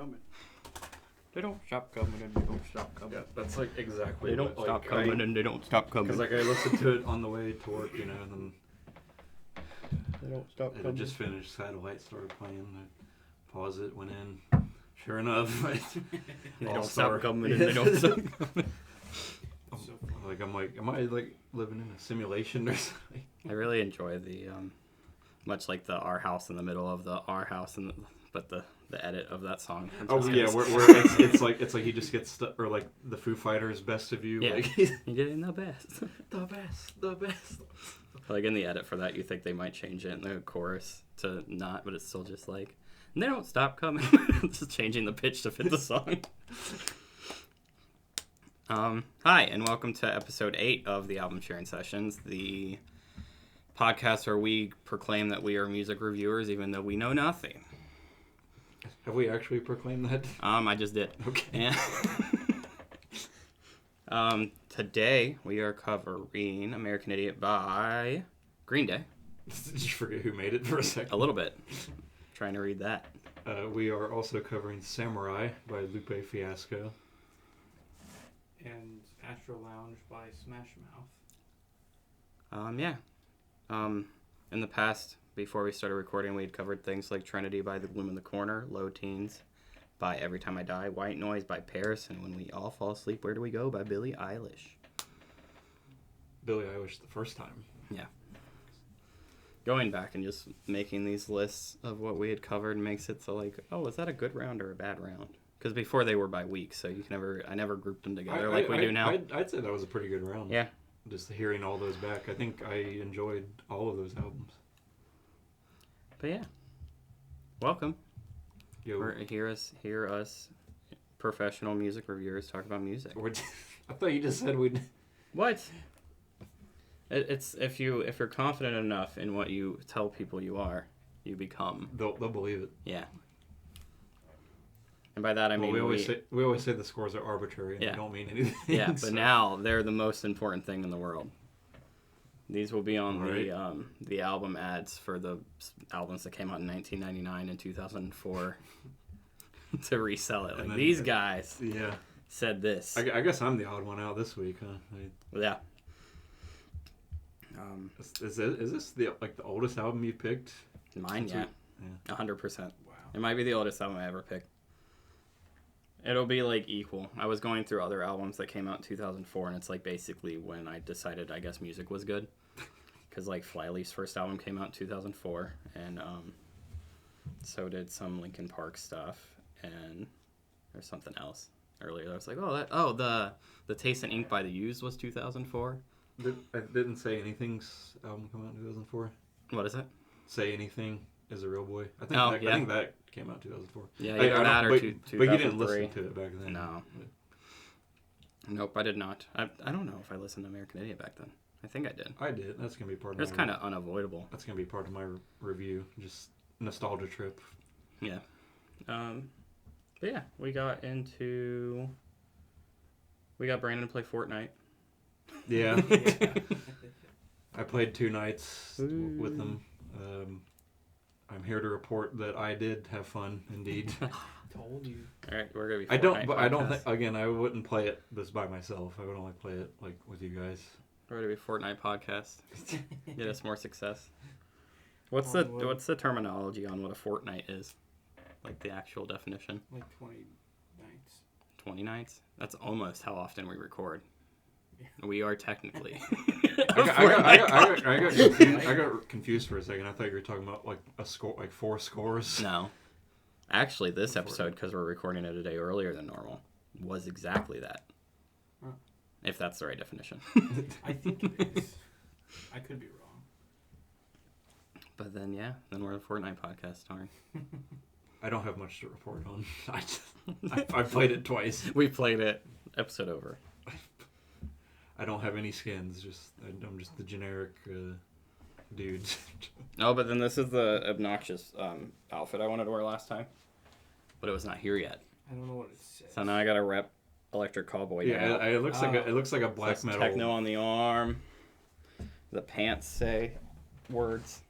coming. They don't stop coming and they don't stop coming. Yeah, that's like exactly. They don't stop coming and they don't stop coming. Because like I listened to it on the way to work, you know, and then they don't stop it coming. had just finished. Satellite started playing. I paused it, went in. Sure enough, they don't stop coming and they don't stop coming. Am I like living in a simulation or something? I really enjoy the much like the Our House in the middle of the Our House but the edit of that song. Oh yeah, where it's like he just gets stuck, or like the Foo Fighters Best of You. Yeah, like, you did it in the best. the best. Like in the edit for that, you think they might change it in the chorus to not, but it's still just like, and they don't stop coming. Just changing the pitch to fit the song. Hi, and welcome to episode 8 of the Album Sharing Sessions, the podcast where we proclaim that we are music reviewers, even though we know nothing. Have we actually proclaimed that? I just did. Okay. And, today we are covering American Idiot by Green Day. Did you forget who made it for a second? A little bit. Trying to read that. We are also covering Samurai by Lupe Fiasco. And Astro Lounge by Smash Mouth. In the past, before we started recording, we had covered things like Trinity by The Gloom in the Corner, Low Teens by Every Time I Die, White Noise by Paris, and When We All Fall Asleep, Where Do We Go by Billie Eilish. Billie Eilish the first time. Yeah. Going back and just making these lists of what we had covered makes it so like, oh, was that a good round or a bad round? Because before they were by week, so I never grouped them together like we do now. I'd say that was a pretty good round. Yeah. Just hearing all those back. I think I enjoyed all of those albums. But yeah. Welcome. Yo. Hear us professional music reviewers talk about music. I thought you just said we'd... What? It's if you're confident enough in what you tell people you are, you become. They'll believe it. Yeah. And by that I mean we always say the scores are arbitrary and they don't mean anything. Yeah, but now they're the most important thing in the world. These will be on the album ads for the albums that came out in 1999 and 2004 to resell it. Like these guys said this. I guess I'm the odd one out this week, huh? Yeah. Is this the oldest album you picked? Mine, yeah. 100%. Wow. It might be the oldest album I ever picked. It'll be like equal. I was going through other albums that came out in 2004, and it's like basically when I decided I guess music was good. Because like Flyleaf's first album came out in 2004, and so did some Linkin Park stuff, and there's something else earlier. I was like, the Taste and Ink by The Used was 2004. I didn't Say Anything's album come out in 2004. What is it? Say Anything Is a Real Boy. I think that came out in 2004. Yeah, either that or 2003. But you didn't listen to it back then. No. Nope, I did not. I don't know if I listened to American Idiot back then. I think I did. I did. That's going to be part of It's kind of unavoidable. That's going to be part of my review. Just nostalgia trip. Yeah. But yeah, we got Brandon to play Fortnite. Yeah. I played 2 nights with them. I'm here to report that I did have fun, indeed. Told you. All right, we're gonna be. I don't think. Again, I wouldn't play it this by myself. I would only play it like with you guys. We're gonna be Fortnite podcast. Get us more success. What's the terminology on what a fortnight is? Like the actual definition. Like 20 nights. 20 nights? That's almost how often we record. We are technically. I got confused for a second. I thought you were talking about like a score, like 4 scores. No, actually, this episode, because we're recording it a day earlier than normal, was exactly that. Huh. If that's the right definition. I think it is. I could be wrong. But then we're a Fortnite podcast, darn. I don't have much to report on. I played it twice. We played it. Episode over. I don't have any skins. I'm just the generic dude. Oh, but then this is the obnoxious outfit I wanted to wear last time, but it was not here yet. I don't know what it says. So now I gotta rep Electric Cowboy. Yeah, it looks like a black metal. Techno on the arm. The pants say words.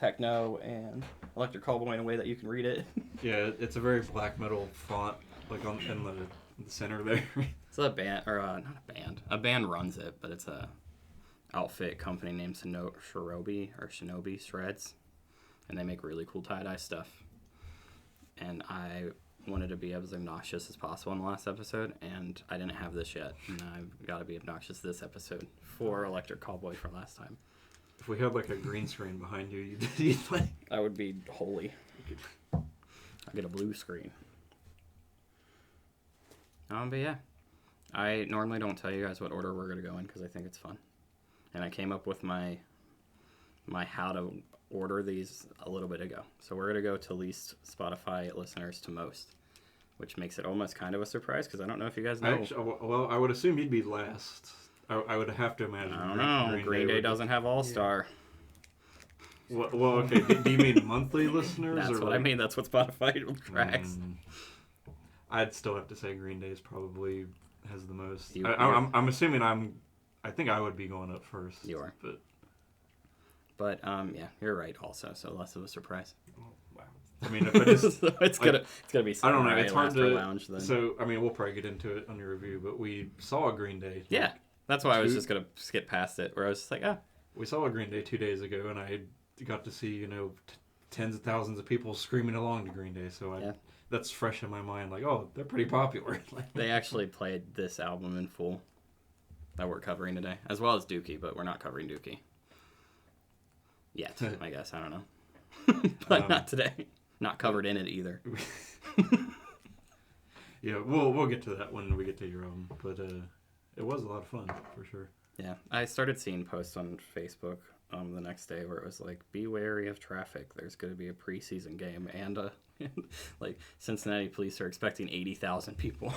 techno and Electric Callboy in a way that you can read it. Yeah, it's a very black metal font, like in the center there. It's a band, or not a band. A band runs it, but it's a outfit company named Shinobi Shreds, and they make really cool tie-dye stuff. And I wanted to be as obnoxious as possible in the last episode, and I didn't have this yet, and I've got to be obnoxious this episode for Electric Callboy for last time. If we had like a green screen behind you, you'd like... I would be holy. I'll get a blue screen. But yeah, I normally don't tell you guys what order we're gonna go in because I think it's fun, and I came up with my how to order these a little bit ago. So we're gonna go to least Spotify listeners to most, which makes it almost kind of a surprise because I don't know if you guys know. Well, I would assume you'd be last. I would have to imagine. I don't know. Green Day doesn't have All Star. Yeah. Well, okay. Do you mean monthly listeners? That's or what I mean. That's what Spotify tracks. I'd still have to say Green Day's probably has the most. I'm assuming I think I would be going up first. You are. But yeah, you're right also, so less of a surprise. Oh, wow. I mean, if it is, so it's gonna be I don't know, it's hard Astro to Lounge then. So, I mean, we'll probably get into it on your review, but we saw a Green Day. Yeah. That's why I was just gonna skip past it, where I was just like, We saw a Green Day 2 days ago, and I got to see, tens of thousands of people screaming along to Green Day, so that's fresh in my mind, like, oh, they're pretty popular. They actually played this album in full that we're covering today, as well as Dookie, but we're not covering Dookie yet, I guess. I don't know. But not today. Not covered in it either. Yeah, we'll get to that when we get to your album, but it was a lot of fun, for sure. Yeah, I started seeing posts on Facebook the next day where it was like, be wary of traffic. There's going to be a preseason game, and like Cincinnati police are expecting 80,000 people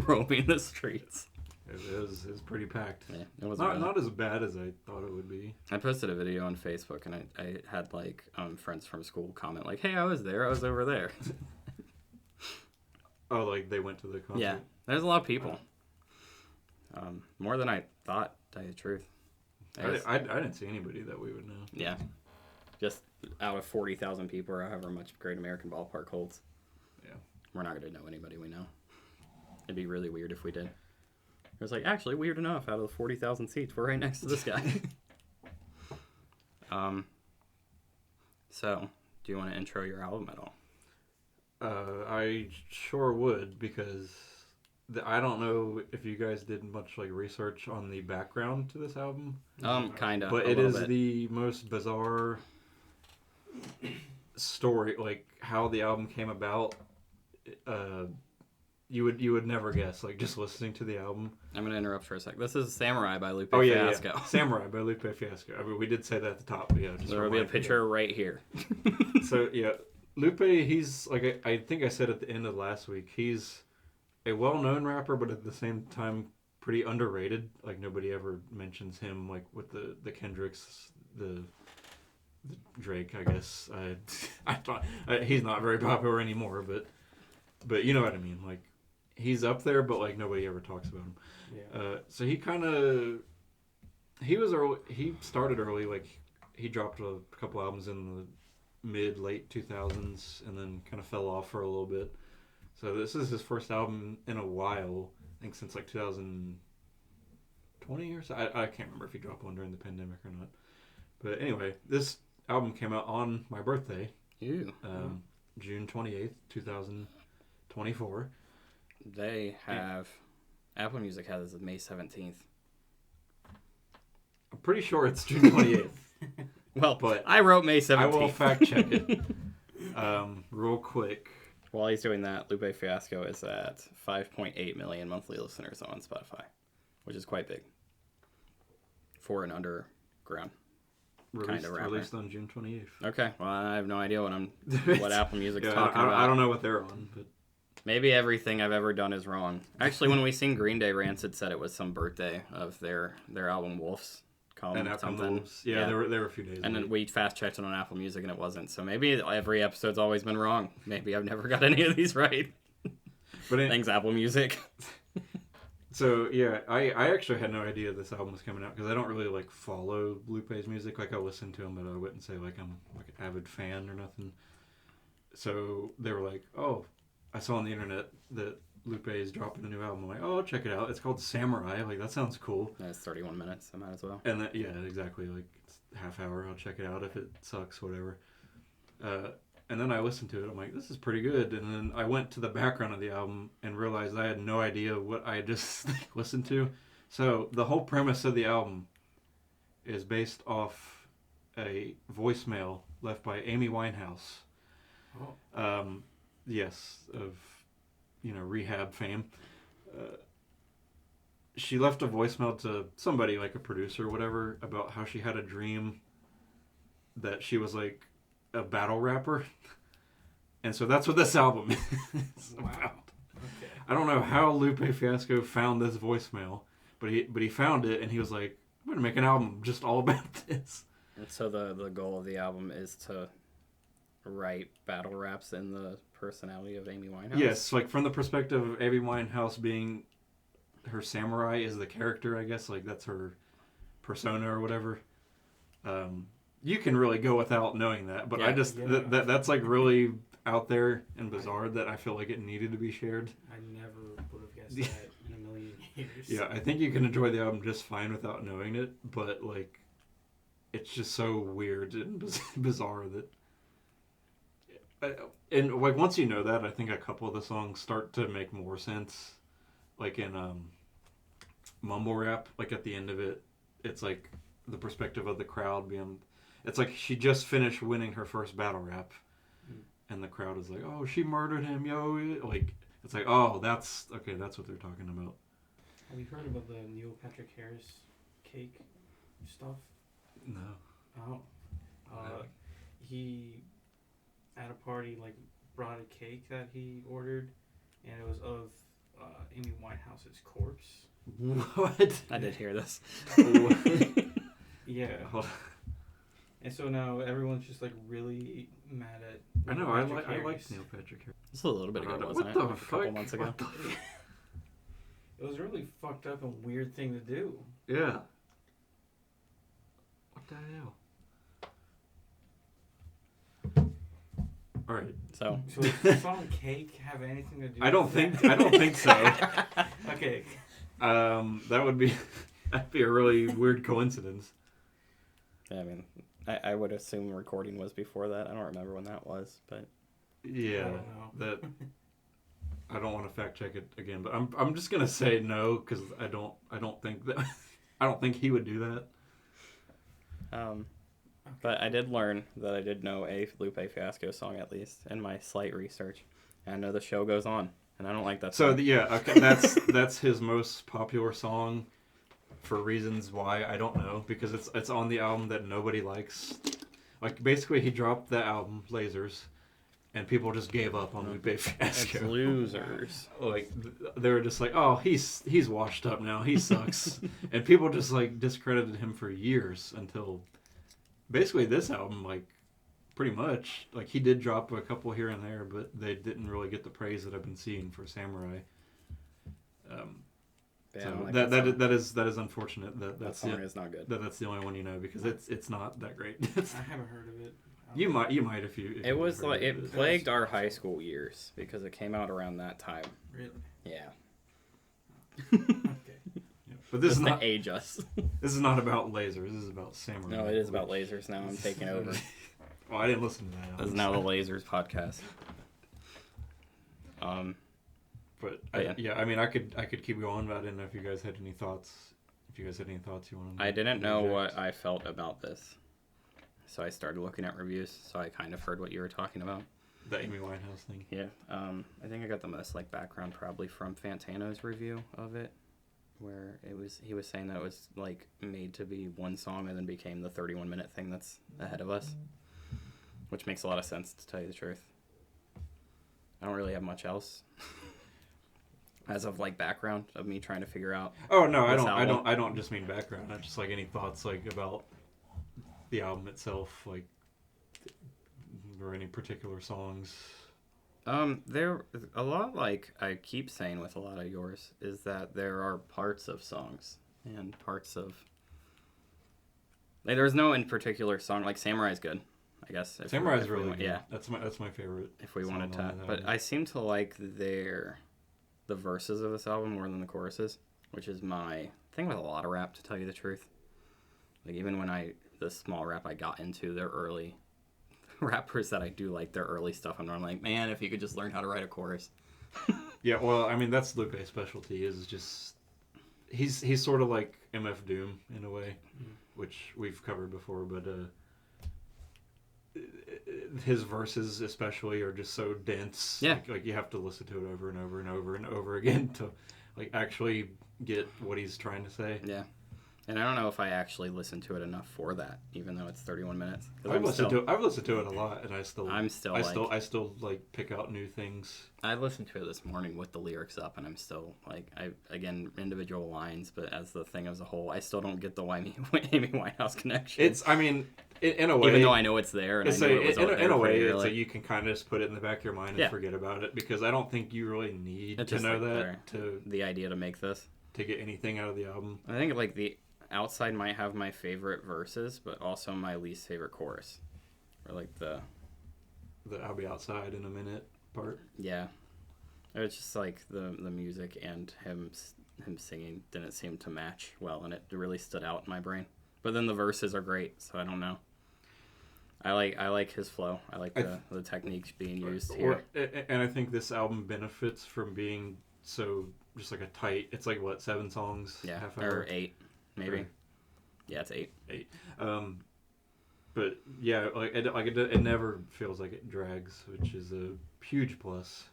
roaming the streets. It was pretty packed. Yeah, it was not as bad as I thought it would be. I posted a video on Facebook, and I had like friends from school comment like, "Hey, I was there. I was over there." Oh, like they went to the concert? Yeah, there's a lot of people. More than I thought, to tell you the truth. I didn't see anybody that we would know. Yeah. Just out of 40,000 people or however much Great American Ballpark holds. Yeah. We're not going to know anybody we know. It'd be really weird if we did. It was like, actually, weird enough, out of the 40,000 seats, we're right next to this guy. So, do you want to intro your album at all? I sure would, because I don't know if you guys did much like research on the background to this album. Kind of. But it is the most bizarre story, like how the album came about. You would never guess, like just listening to the album. I'm gonna interrupt for a sec. This is Samurai by Lupe Fiasco. Fiasco. Samurai by Lupe Fiasco. I mean, we did say that at the top. But yeah, just there will be a picture right here. So yeah, Lupe. He's like I think I said at the end of last week. He's a well-known rapper, but at the same time pretty underrated. Like nobody ever mentions him, like with the Kendricks, the Drake. I guess I thought he's not very popular anymore, but you know what I mean. Like he's up there, but like nobody ever talks about him. Yeah. So he started early. Like he dropped a couple albums in the late 2000s, and then kind of fell off for a little bit. So this is his first album in a while, I think since like 2020 or so. I can't remember if he dropped one during the pandemic or not. But anyway, this album came out on my birthday, Ew. June 28th, 2024. They have... Apple Music has it May 17th. I'm pretty sure it's June 28th. Well, but I wrote May 17th. I will fact check it real quick. While he's doing that, Lupe Fiasco is at 5.8 million monthly listeners on Spotify, which is quite big for an underground kind of rapper. Released on June 28th. Okay, well, I have no idea what Apple Music's talking about. I don't know what they're on, but maybe everything I've ever done is wrong. Actually, when we seen Green Day Rancid said it was some birthday of their album Wolves. And something. Yeah, they were a few days. And then we fast checked it on Apple Music and it wasn't. So maybe every episode's always been wrong. Maybe I've never got any of these right. But thanks, Apple Music. So yeah, I actually had no idea this album was coming out because I don't really like follow Lupe's music. Like I listen to him, but I wouldn't say like I'm like an avid fan or nothing. So they were like, "Oh, I saw on the internet that Lupe is dropping a new album." I'm like, "Oh, I'll check it out. It's called Samurai. Like that sounds cool." And it's 31 minutes. I might as well. And yeah, exactly. Like it's half hour. I'll check it out if it sucks, whatever. And then I listened to it. I'm like, this is pretty good. And then I went to the background of the album and realized I had no idea what I had just listened to. So the whole premise of the album is based off a voicemail left by Amy Winehouse. Oh. Yes, of rehab fame. She left a voicemail to somebody, like a producer or whatever, about how she had a dream that she was like a battle rapper. And so that's what this album is Wow. about. Okay. I don't know how Lupe Fiasco found this voicemail, but he found it and he was like, I'm gonna make an album just all about this. And so the goal of the album is to write battle raps in the personality of Amy Winehouse? Yes, like from the perspective of Amy Winehouse being her samurai is the character, I guess, like that's her persona or whatever. You can really go without knowing that, but I just that's like really out there and bizarre that I feel like it needed to be shared. I never would have guessed that in a million years. Yeah, I think you can enjoy the album just fine without knowing it, but like it's just so weird and bizarre that and like once you know that, I think a couple of the songs start to make more sense. Like in mumble rap, like at the end of it, it's like the perspective of the crowd being. It's like she just finished winning her first battle rap, and the crowd is like, "Oh, she murdered him, yo!" Like it's like, "Oh, that's okay. That's what they're talking about." Have you heard about the Neil Patrick Harris cake stuff? No. Oh. He at a party like brought a cake that he ordered, and it was of Amy Winehouse's corpse. What? I did hear this. Yeah. And so now everyone's just like really mad at. I know. I like Neil Patrick Harris. This was a little bit ago, wasn't What it? the Like fuck? a couple months ago. What the fuck? It was a really fucked up and weird thing to do. Yeah. What the hell? All right. So does the song "Cake" have anything to do? I don't with think that? so. Okay. That would be that'd be a really weird coincidence. yeah, I mean, I would assume recording was before that. I don't remember when that was, but Yeah, I don't know. that I don't want to fact check it again, but I'm just gonna say no because I don't think that I don't think he would do that. But I did learn that I did know a Lupe Fiasco song at least in my slight research. And I know the show goes on, and I don't like that So song. okay, that's his most popular song for reasons why I don't know because it's on the album that nobody likes. Like basically he dropped the album Lasers, and people just gave up on Lupe It's Fiasco. losers. Like they were just like, oh, he's washed up now, he sucks, and people just like discredited him for years until basically this album, like pretty much like he did drop a couple here and there, but they didn't really get the praise that I've been seeing for Samurai. Yeah, I So don't like that song. is unfortunate that That song is not good. that's the only one you know because it's not that great. I haven't heard of it. you might if you. It was heard like of it plagued our high school years because it came out around that time. Really? Yeah, Okay. Yeah. But this is just not to age us. this is not about lasers. This is about Samurai. No, it is about lasers now. I'm taking over. Oh, I didn't listen to that. This is now the Lasers podcast. But yeah. I mean, I could keep going, but I didn't know if you guys had any thoughts. If you guys had any thoughts you wanted. I didn't know what I felt about this, so I started looking at reviews. So I kind of heard what you were talking about. The Amy Winehouse thing. Yeah. I think I got the most like background probably from Fantano's review of it, where he was saying that it was like made to be one song and then became the 31-minute thing that's ahead of us, which makes a lot of sense to tell you the truth. I don't really have much else. As of like background of me trying to figure out. Oh no, this I album. don't just mean background. I just like any thoughts like about the album itself, like or any particular songs. There a lot like I keep saying with a lot of yours is that there are parts of songs and parts of like there's no in particular song like Samurai's good, I guess. Samurai's really good. good. Yeah, that's my favorite. if we song wanted to, on that but album. I seem to like the verses of this album more than the choruses, which is my thing with a lot of rap, to tell you the truth. Like even when the small rap I got into, their early rappers that I do like their early stuff, I'm like, man, if you could just learn how to write a chorus. Yeah, well, I mean that's Lupe's specialty is just he's sort of like MF Doom in a way, which we've covered before, but his verses especially are just so dense. Yeah. Like you have to listen to it over and over and over and over again to like actually get what he's trying to say. Yeah. And I don't know if I actually listened to it enough for that, even though it's 31 minutes. I've listened to it a lot, and I still like pick out new things. I listened to it this morning with the lyrics up, and I'm still like, again, individual lines, but as the thing as a whole, I still don't get the Amy Winehouse connection. In a way, even though I know it's there, and I know it was in a way, early. you can kind of just put it in the back of your mind and forget about it because I don't think you really need to know that to the idea to make this to get anything out of the album. I think like the Outside might have my favorite verses, but also my least favorite chorus, or like the I'll be outside in a minute part. Yeah, it's just like the music and him singing didn't seem to match well, and it really stood out in my brain. But then the verses are great, so I don't know. I like his flow. I like the techniques being used here. And I think this album benefits from being so just like a tight. It's like what 7 songs? Yeah, half hour? or 8, maybe. Or, yeah, it's 8. 8. But yeah, it never feels like it drags, which is a huge plus.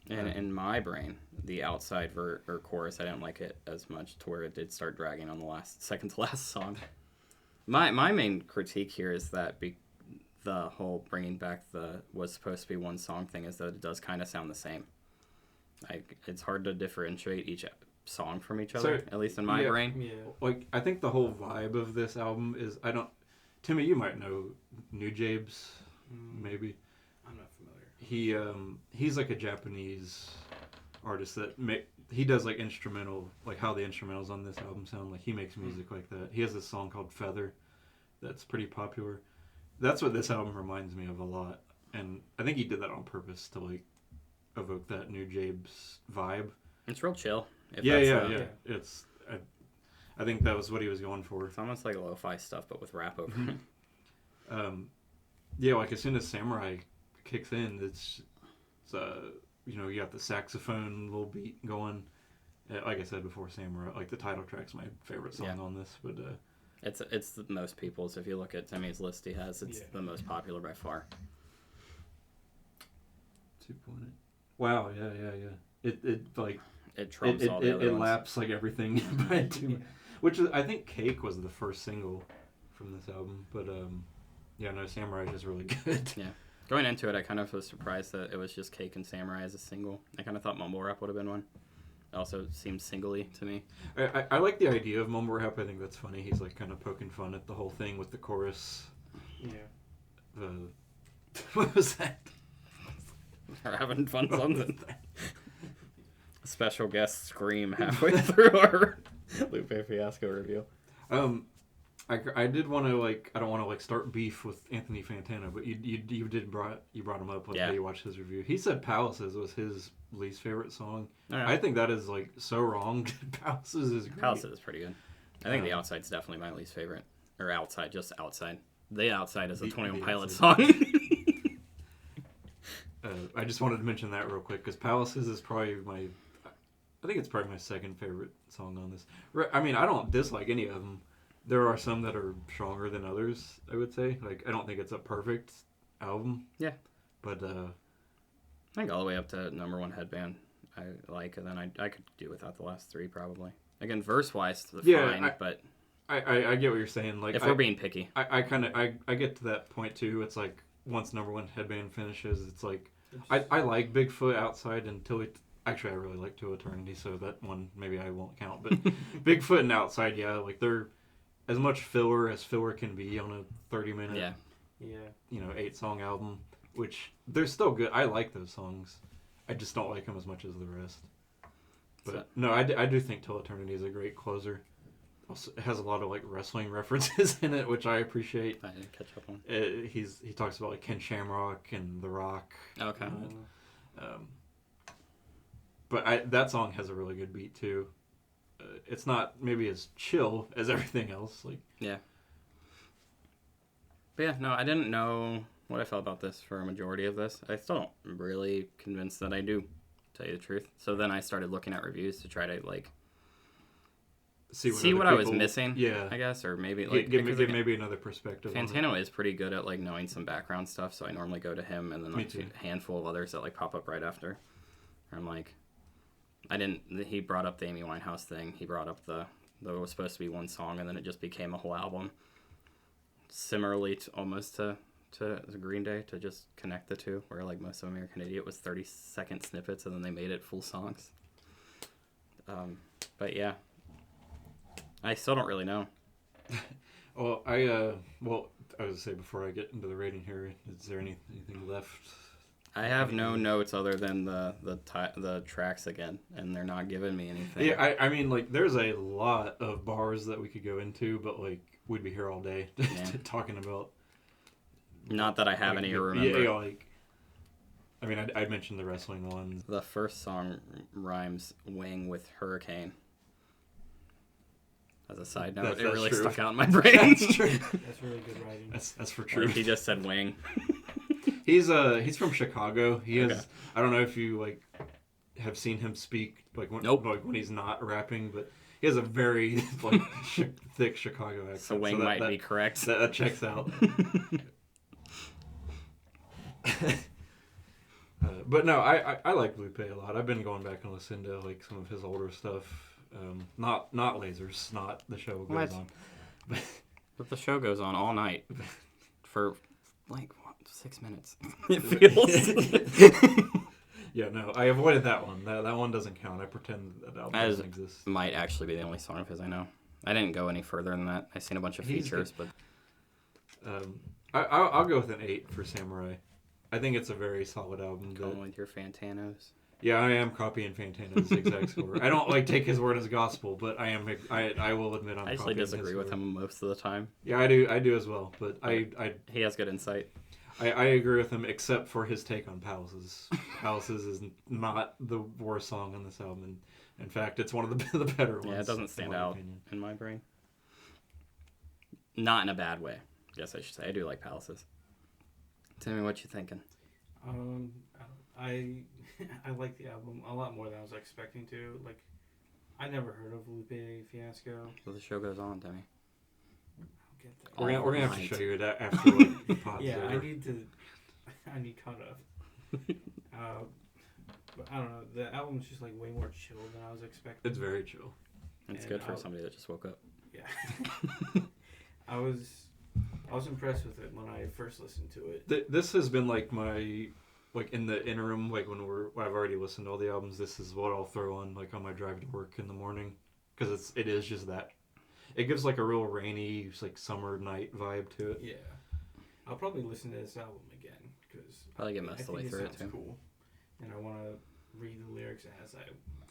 And in my brain, the Outside or chorus, I didn't like it as much to where it did start dragging on the second to last song. My main critique here is that the whole bringing back was supposed to be one song thing is that it does kind of sound the same. Like it's hard to differentiate each song from each other, at least in my brain. Yeah. Like I think the whole vibe of this album is Timmy, you might know New Jabes, maybe. I'm not familiar. He's like a Japanese artist that he does like instrumental, like how the instrumentals on this album sound. Like he makes music like that. He has this song called Feather that's pretty popular. That's what this album reminds me of a lot, and I think he did that on purpose to like evoke that New Jabes vibe. It's real chill. Yeah. It's I think that was what he was going for. It's almost like lo-fi stuff, but with rap over it. Yeah, like as soon as Samurai kicks in, it's you got the saxophone little beat going. Like I said before, Samurai, like the title track's my favorite song on this, but it's the most people's. If you look at Timmy's list, it's the most popular by far. 2.8. Wow, yeah. It trumps all the other it ones. laps like everything by 2. Which is, I think Cake was the first single from this album, but Samurai is just really good. Yeah. Going into it, I kind of was surprised that it was just Cake and Samurai as a single. I kind of thought Mumble Rap would have been one. It also seemed singly to me. I like the idea of Mumble Rap. I think that's funny. He's like kind of poking fun at the whole thing with the chorus. Yeah. What was that? We're having fun something. Special guest scream halfway through our Lupe Fiasco review. I did want to I don't want to start beef with Anthony Fantano, but you brought him up how you watched his review. He said Palaces was his least favorite song. Right. I think that is so wrong. Palaces is great. Palaces is pretty good. I think The Outside's definitely my least favorite. Or Outside, just Outside. The Outside is a 21 Pilots song. I just wanted to mention that real quick because Palaces is probably I think it's probably my second favorite song on this. I mean, I don't dislike any of them. There are some that are stronger than others, I would say. I don't think it's a perfect album. Yeah. But I think all the way up to Number One Headband I like, and then I could do without the last 3 probably. Again, verse-wise, fine, but... I get what you're saying. If we're being picky. I get to that point, too. It's like, once Number One Headband finishes, it's like... I like Bigfoot Outside until it... Actually, I really like To Eternity, so that one maybe I won't count. But Bigfoot and Outside, they're as much filler as filler can be on a 30-minute, 8-song album. which they're still good. I like those songs. I just don't like them as much as the rest. But no, I do think Till Eternity is a great closer. Also, it has a lot of like wrestling references in it, which I appreciate. I didn't catch up on. He talks about like Ken Shamrock and The Rock. Okay. But that song has a really good beat too. It's not maybe as chill as everything else. Like yeah. But yeah, no, I didn't know what I felt about this for a majority of this. I still don't really convinced that I do, to tell you the truth. So then I started looking at reviews to try to like see what I was missing. Yeah, I guess, or maybe like give maybe another perspective. Fantano is pretty good at like knowing some background stuff, so I normally go to him and then like a handful of others that like pop up right after. I'm like, he brought up the Amy Winehouse thing. He brought up the was supposed to be one song and then it just became a whole album. Similarly almost to Green Day, to just connect the two, where like most of American Idiot was 30-second snippets and then they made it full songs. But yeah, I still don't really know. Well, I was gonna say before I get into the rating here, is there anything left? I have no notes other than the tracks again, and they're not giving me anything. Yeah, I mean, like, there's a lot of bars that we could go into, but, like, we'd be here all day talking about... Not that I have any to remember. Yeah, like... I mean, I'd mentioned the wrestling one. The first song rhymes wing with hurricane. As a side note, that's really true. Stuck out in my brain. That's true. That's really good writing. That's for true. Like he just said wing. He's from Chicago. He has. I don't know if you like have seen him speak like when he's not rapping, but he has a very like thick Chicago accent. So wing might be correct. That checks out. But no, I like Lupe a lot. I've been going back and listening to like some of his older stuff. Not Lasers, not The Show Goes On. But The Show Goes On all night for like 6 minutes. It feels. Yeah, no, I avoided that one. That one doesn't count. I pretend that album doesn't exist. Might actually be the only song of his I know. I didn't go any further than that. I've seen a bunch of features, but I'll go with an 8 for Samurai. I think it's a very solid album. Going with your Fantanos. Yeah, I am copying Fantano's exact score. I don't like take his word as gospel, but I will admit I'm. I actually disagree with him most of the time. Yeah, I do as well. But he has good insight. I agree with him, except for his take on Palaces. Palaces is not the worst song on this album. In fact, it's one of the better ones. Yeah, it doesn't stand out in my brain. Not in a bad way. I guess I should say. I do like Palaces. Tell me what you're thinking. I like the album a lot more than I was expecting to. Like, I never heard of Lupe Fiasco. So The Show Goes On, Timmy. We're gonna have to show you that after like, the pod. Yeah, I need caught up. But I don't know. The album's just like way more chill than I was expecting. It's very chill. It's good for somebody that just woke up. Yeah. I was impressed with it when I first listened to it. This has been like my in the interim, like when I've already listened to all the albums. This is what I'll throw on like on my drive to work in the morning, because it is just that. It gives like a real rainy, like summer night vibe to it. Yeah, I'll probably listen to this album again because probably get most of the way through it too. Cool, and I want to read the lyrics as I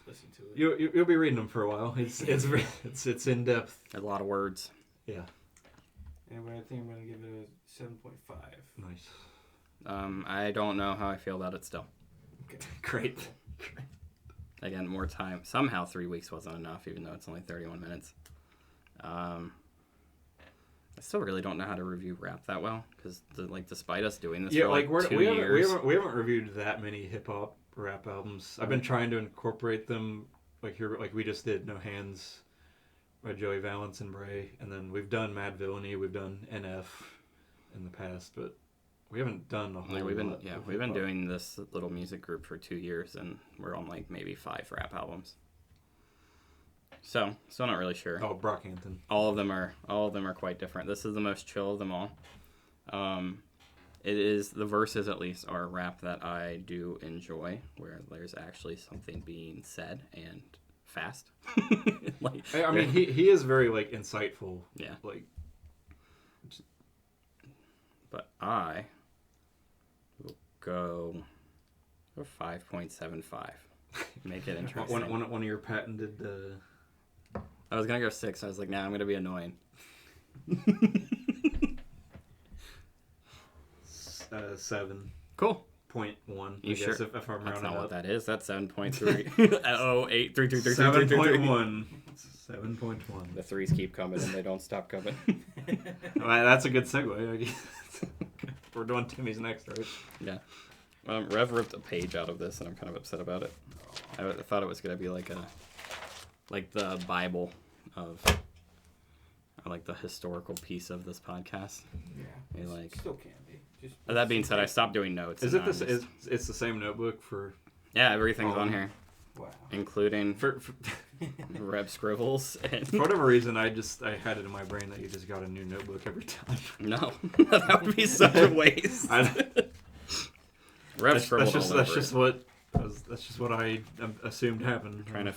listen to it. You'll be reading them for a while. It's in depth. A lot of words. Yeah. Anyway, I think I'm gonna give it a 7.5. Nice. I don't know how I feel about it still. Okay. Great. Again, more time. Somehow 3 weeks wasn't enough, even though it's only 31 minutes. I still really don't know how to review rap that well, because despite us doing this for like 2 years, we haven't reviewed that many hip hop rap albums. I've been trying to incorporate them like we just did No Hands by Joey Valance and Bray, and then we've done Mad Villainy, we've done NF in the past, but we haven't done a whole lot. We've been doing this little music group for 2 years, and we're on like maybe 5 rap albums. So, still not really sure. Oh, Brockhampton. All of them are quite different. This is the most chill of them all. It is, the verses at least are rap that I do enjoy, where there's actually something being said and fast. I mean, he is very like insightful. Yeah. Like, but I will go a 5.75. Make it interesting. One of your patented. I was gonna go 6. I was like, nah, I'm gonna be annoying. 7. Cool. 0.1. You sure? If I'm That's rounding not up. what that is. That's 7.3. 7.1. 7.1. The 3s keep coming and they don't stop coming. Well, that's a good segue. I guess. We're doing Timmy's next, right? Yeah. Rev ripped a page out of this, and I'm kind of upset about it. I thought it was gonna be like the Bible of, or like the historical piece of this podcast. Yeah. Like, Still can be. Just that being said, I stopped doing notes. Is it this? It's the same notebook for? Yeah, everything's on here, Wow. including For Rev scribbles. And for whatever reason, I had it in my brain that you just got a new notebook every time. no, that would be such a waste. Rev scribbled all over that's just what I assumed happened. Trying to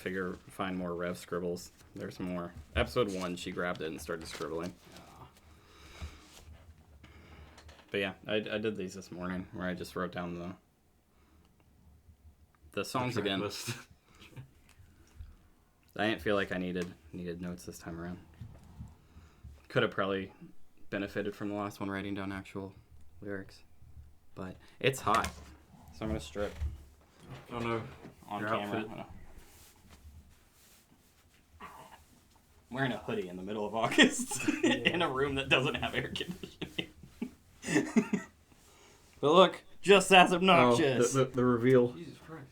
find more Rev scribbles. There's more. Episode 1, she grabbed it and started scribbling. But yeah, I did these this morning, where I just wrote down the songs again. List. I didn't feel like I needed notes this time around. Could have probably benefited from the last one writing down actual lyrics, but it's hot, so I'm gonna strip. Oh no! On Your camera. outfit. I'm wearing a hoodie in the middle of August in a room that doesn't have air conditioning. But look, just as obnoxious. Oh, the reveal. Jesus Christ.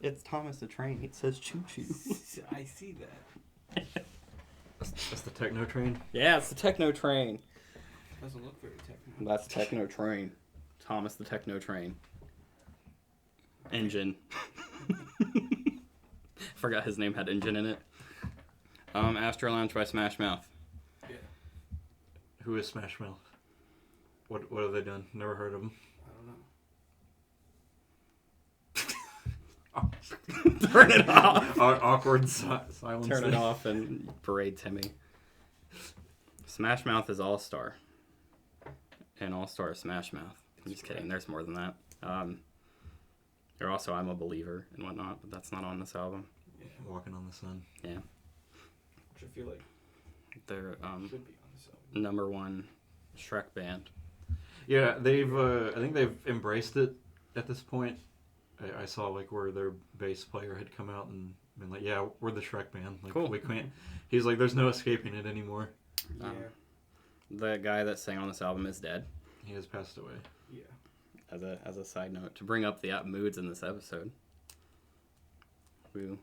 It's Thomas the Train. It says choo choo. I see that. That's the techno train. Yeah, it's the Techno Train. Doesn't look very technical. That's Techno Train. Thomas the Techno Train. Engine. Forgot his name had engine in it. Astro Lounge by Smash Mouth. Yeah. Who is Smash Mouth? What have they done? Never heard of them. I don't know. Turn it off. Awkward silence. Turn it off and parade Timmy. Smash Mouth is All-Star. And All-Star is Smash Mouth. I'm just kidding. There's more than that. They're also I'm a Believer and whatnot, but that's not on this album. Yeah. Walking on the Sun. Yeah. Which I feel like They're should be on this album. number 1 Shrek band. Yeah, they've. I think they've embraced it at this point. I saw like where their bass player had come out and been like, "Yeah, we're the Shrek band. Like, cool. We can't." He's like, "There's no escaping it anymore." Yeah. The guy that sang on this album is dead. He has passed away. Yeah. As a side note, to bring up the moods in this episode. Woo.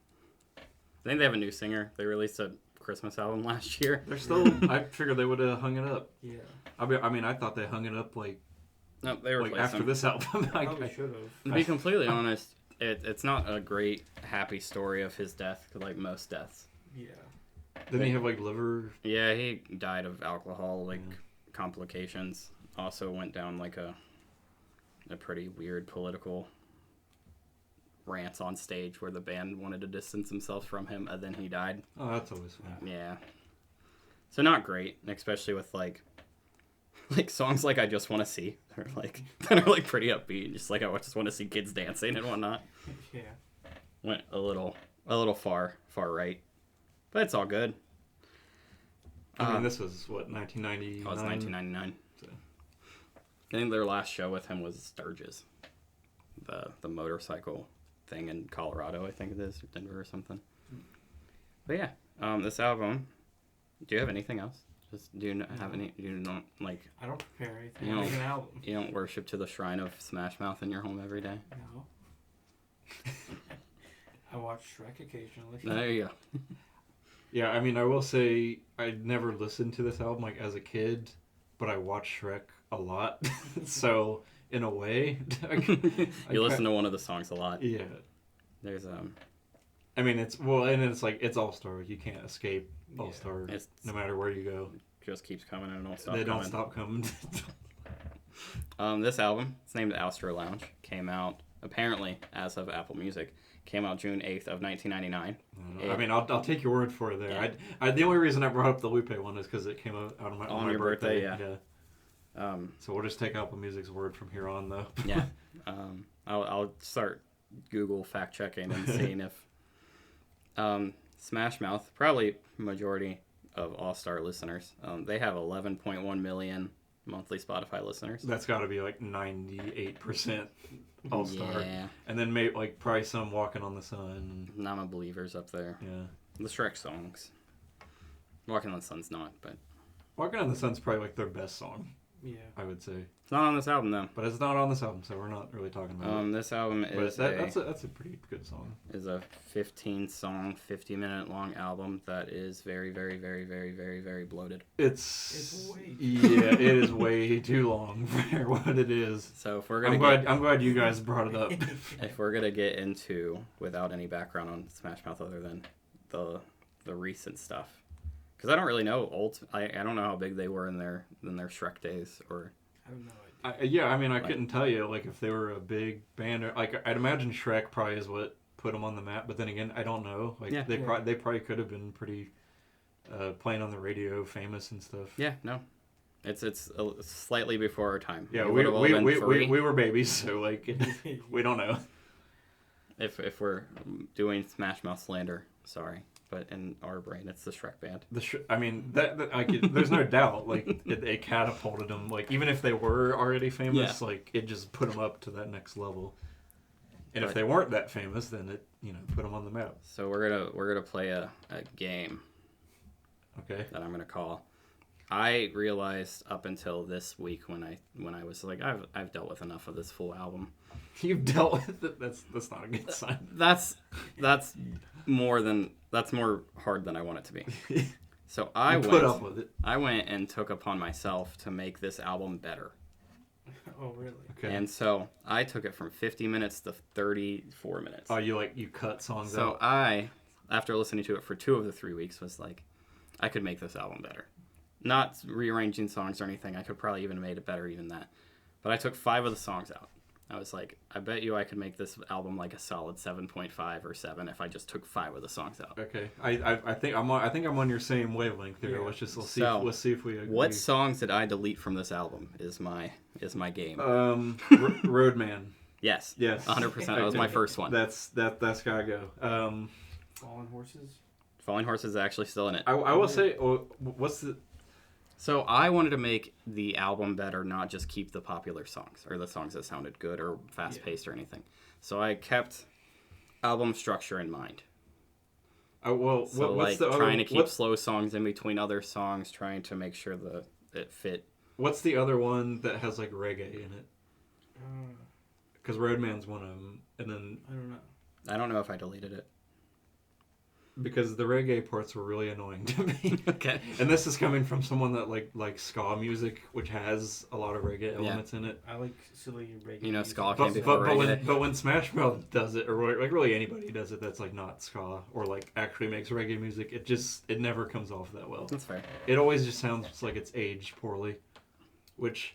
I think they have a new singer. They released a Christmas album last year. They're still. I figured they would have hung it up. Yeah. I mean, I thought they hung it up like No, they replaced after him. this album. Probably should have. To be completely honest, it's not a great happy story of his death, like most deaths. Yeah. Didn't he have like liver? Yeah, he died of alcohol complications. Also went down like a pretty weird political rants on stage where the band wanted to distance themselves from him, and then he died. Oh, that's always fun. Yeah. So not great, especially with like songs like I Just Want to See. They're that are pretty upbeat, and just like I just want to see kids dancing and whatnot. Yeah. Went a little far right. But it's all good. I mean, this was what 1999. Oh, it's 1999. So. I think their last show with him was Sturgis, the motorcycle thing in Colorado, I think it is, or Denver or something. But yeah, this album. Do you have anything else? Just do you not have any? You don't like? I don't prepare anything. You I don't- make an album. You don't worship to the shrine of Smash Mouth in your home every day. No. I watch Shrek occasionally. There you go. Yeah, I mean, I will say I never listened to this album like as a kid, but I watched Shrek a lot. So in a way, You listen to one of the songs a lot. Yeah. There's I mean, it's it's All Star. You can't escape All Star. It's- No matter where you go, just keeps coming and don't stop. they don't coming. stop coming. This album, it's named Astro Lounge, came out apparently as of Apple Music. Came out June 8th of 1999. I mean, I'll take your word for it there. Yeah. The only reason I brought up the Lupe one is because it came out on my your birthday, yeah. So we'll just take Apple Music's word from here on, though. Yeah. I'll start Google fact checking and seeing if Smash Mouth, probably majority of All Star listeners, they have 11.1 million monthly Spotify listeners. That's got to be like 98% All Star. Yeah. And then maybe like probably some Walking on the Sun. Nama Believers up there. Yeah. The Shrek songs. Walking on the Sun's not, but Walking on the Sun's probably like their best song. Yeah. I would say. it's not on this album though. But it's not on this album, so we're not really talking about it. This album But is that's a pretty good song. is a 15 song, 50-minute long album that is very, very, very, very, very, very bloated. It's way yeah, it is way too long for what it is. So if we're gonna I'm glad you guys brought it up. if we're gonna get into without any background on Smash Mouth other than the recent stuff, because I don't really know I don't know how big they were in their Shrek days or. I have no idea. Yeah, I mean, I couldn't tell you like if they were a big band or like I'd imagine Shrek probably is what put them on the map. But then again, I don't know. Like Yeah. they probably could have been pretty playing on the radio, famous and stuff. Yeah, no, it's slightly before our time. Yeah, We would've all been we three. were babies, so like we don't know. If we're doing Smash Mouth slander, sorry, but in our brain, it's the Shrek band. I mean that there's no doubt. Like it catapulted them. Like even if they were already famous, like it just put them up to that next level. And if But- they weren't that famous, then it put them on the map. So we're gonna play a game Okay. that I'm gonna call. I realized up until this week when I was like I've dealt with enough of this full album. You've dealt with it. That's not a good sign. That's more hard than I want it to be. So I put up with it. I went and took upon myself to make this album better. Oh, really? Okay. And so I took it from 50 minutes to 34 minutes. Oh, you cut songs So out. I, after listening to it for 2 of the 3 weeks, was like, I could make this album better. Not rearranging songs or anything. I could probably even made it better, even that. But I took 5 of the songs out. I was like, I bet you I could make this album like a solid 7.5 or 7 if I just took 5 of the songs out. Okay. I think I'm on your same wavelength here. Yeah. Let's see if we agree. What songs did I delete from this album is my game. Roadman. Yes. Yes. 100%. That was my first one. That's gotta go. Fallen Horses? Falling Horses is actually still in it. I will say, what's the? So I wanted to make the album better, not just keep the popular songs or the songs that sounded good or fast-paced or anything. So I kept album structure in mind. Well, So what's like the trying to other, keep slow songs in between other songs, trying to make sure that it fit. What's the other one that has like reggae in it? Uh, Because Roadman's one of them, and then I don't know. I don't know if I deleted it. because the reggae parts were really annoying to me. Okay. And this is coming from someone that like ska music, which has a lot of reggae elements in it. I like silly reggae. You know, music. ska came But, before reggae. but when Smash Mouth does it, or like really anybody does it that's like not ska or like actually makes reggae music, it never comes off that well. That's fair. It always just sounds like it's aged poorly, which,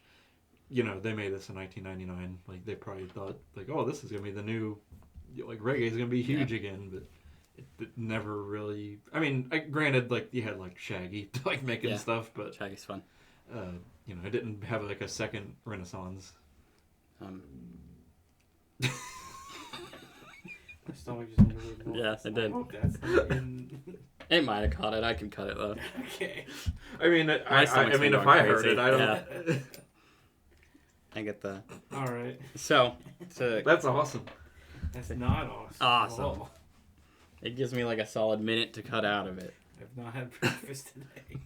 they made this in 1999. Like they probably thought like, oh, this is gonna be the new, like reggae is gonna be huge again, but it never really. I mean, granted, like you had like Shaggy like making stuff, but Shaggy's fun. it didn't have like a second renaissance. My stomach just made a weird noise. Yes, it did. I hope that's not in... It might have caught it. I can cut it though. Okay. I mean, My stomach's been if going I heard crazy. it, I don't. I get the. All right. So That's awesome. That's not awesome. Awesome. at all. it gives me like a solid minute to cut out of it. I've not had breakfast today.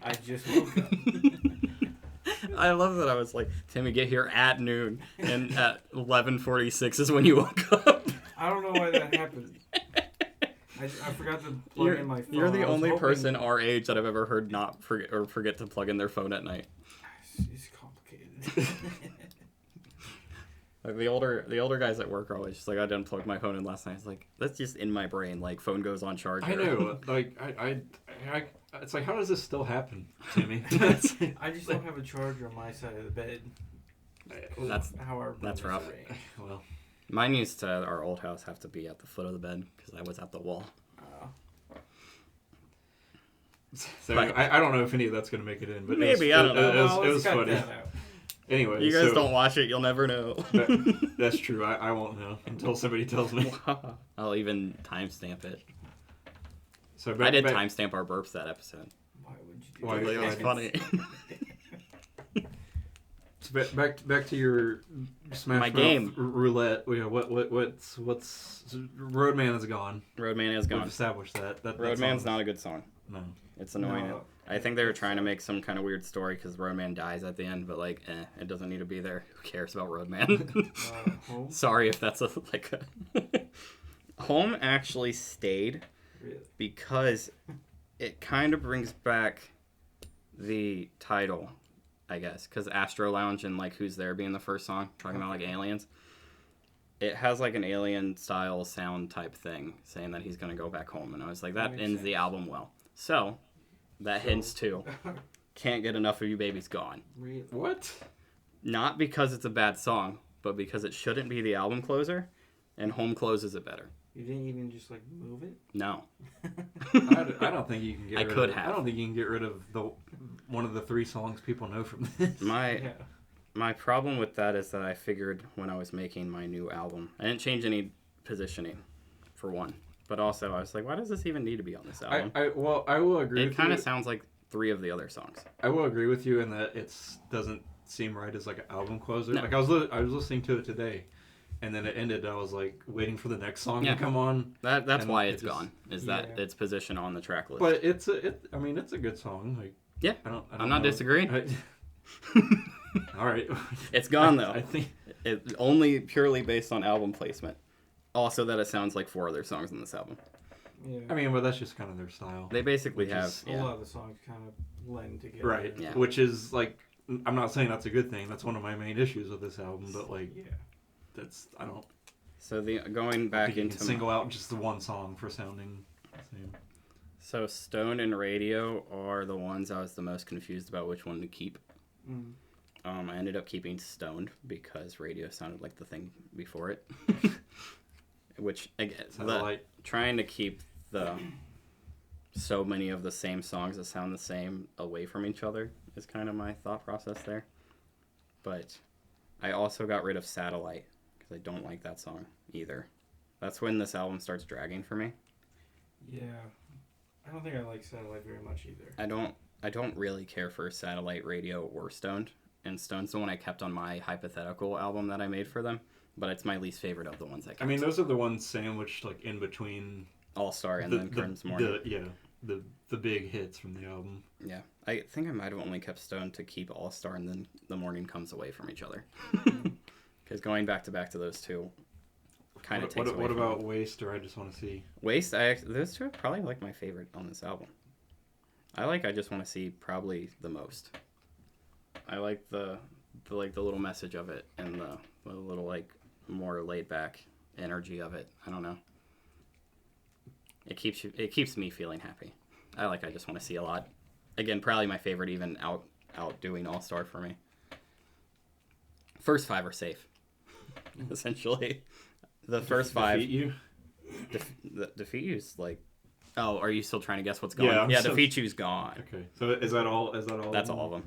I just woke up. I love that I was like, Timmy, get here at noon, and at 11:46 is when you woke up. I don't know why that happened. I forgot to plug in my phone. You're the I was only hoping- person our age that I've ever heard not forget to plug in their phone at night. It's complicated. Like the older guys at work are always just like, I didn't plug my phone in last night. It's like, that's just in my brain. Like phone goes on charger. I know. Like I it's like, how does this still happen, Timmy? I just don't have a charger on my side of the bed. That's how our that's room is rough. arranged. Well, Mine used to our old house have to be at the foot of the bed because I was at the wall. So But- I don't know if any of that's gonna make it in, but Maybe, I don't know. It was funny. Anyway, You guys so don't watch it, you'll never know. that's true. I won't know until somebody tells me. I'll even timestamp it. So I did timestamp our burps that episode. Why would you do Why- that? It was funny. So back to your Smash My Mouth game. roulette. Yeah, what's Roadman is gone. Roadman is We've gone. established that. Roadman's not a good song. No. It's annoying. No. I think they were trying to make some kind of weird story because Roadman dies at the end, but like, it doesn't need to be there. Who cares about Roadman? Home? Sorry if that's like a... Home actually stayed Really? because it kind of brings back the title, I guess, because Astro Lounge and like Who's There being the first song, talking about like aliens. It has like an alien style sound type thing saying that he's going to go back home. And I was like, that Makes ends sense. the album well. So, that hints to Can't Get Enough of You Baby's gone. Really? What? Not because it's a bad song, but because it shouldn't be the album closer, and Home closes it better. You didn't even just like move it? No. I don't think you can get. I rid could of, have. I don't think you can get rid of one of the 3 songs people know from this. Yeah. My problem with that is that I figured when I was making my new album, I didn't change any positioning, for one. But also, I was like, why does this even need to be on this album? I will agree. It with kind you. of sounds like 3 of the other songs. I will agree with you in that it doesn't seem right as like an album closer. No. Like I was listening to it today, and then it ended. I was like waiting for the next song Yeah. to come on. That's And why it it's just- gone. Is that Yeah. its position on the track list? But it's a good song. Like Yeah. I don't I'm not know. disagreeing. All right. It's gone though. I think It only purely based on album placement. Also, that it sounds like 4 other songs on this album. Yeah. I mean, well, that's just kind of their style. They basically Which have is a yeah. lot of the songs kind of blend together. Right. Yeah. Which is like, I'm not saying that's a good thing. That's one of my main issues with this album. But like, Yeah. I don't So the going back think you into can single out just the one song for sounding the same. so Stone and Radio are the ones I was the most confused about which one to keep. Mm. I ended up keeping Stoned because Radio sounded like the thing before it. Which again, Satellite. trying to keep so many of the same songs that sound the same away from each other is kind of my thought process there. But I also got rid of Satellite because I don't like that song either. That's when this album starts dragging for me. Yeah. I don't think I like Satellite very much either. I don't really care for Satellite, Radio, or Stoned. And Stone's the one I kept on my hypothetical album that I made for them. But it's my least favorite of the ones I kept. I mean, those are the ones sandwiched like in between All Star and then Crimson Morning. the big hits from the album. Yeah. I think I might have only kept Stone to keep All Star and then The Morning Comes away from each other. Because going back to those two kind of takes away What from about them. Waste or I Just Want to See? Waste, those two are probably like my favorite on this album. I Just Want to See probably the most. I like the little message of it and the little like more laid back energy of it. I don't know. It keeps me feeling happy. I Just Want to See a lot. Again, probably my favorite, even outdoing All Star for me. First 5 are safe, essentially. The first 5 Defeat You? Defeat You's like. Oh, are you still trying to guess what's gone? Yeah, I'm Yeah, still- Defeat You's gone. Okay, so is that all? That's all of them.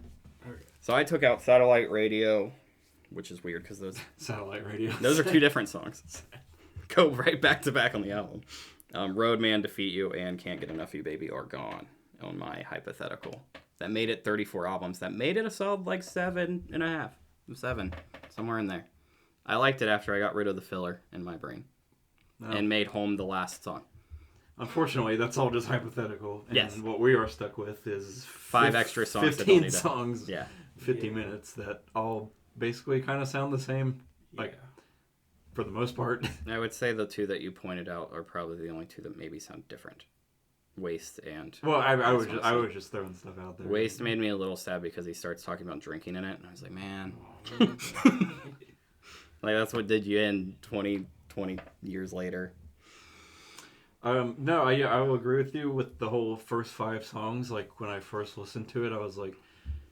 Okay. So I took out Satellite Radio, which is weird because Satellite Radio. those are 2 different songs. Go right back to back on the album. Roadman, Defeat You, and Can't Get Enough of You Baby are gone on my hypothetical. That made it 34 albums. That made it a solid like 7.5. 7. Somewhere in there. I liked it after I got rid of the filler in my brain. No. And made Home the last song. Unfortunately, that's all just hypothetical. And Yes. what we are stuck with is 5 extra songs that 15 don't need to- songs, Yeah. 50 Yeah. minutes that all basically kind of sound the same, like, Yeah. for the most part. I would say the 2 that you pointed out are probably the only 2 that maybe sound different. Waste and... Well, I Just was Wanna See. just throwing stuff out there. Waste made me a little sad because he starts talking about drinking in it, and I was like, man, like that's what did you in 20 years later. No, I will agree with you with the whole first 5 songs. Like when I first listened to it, I was like,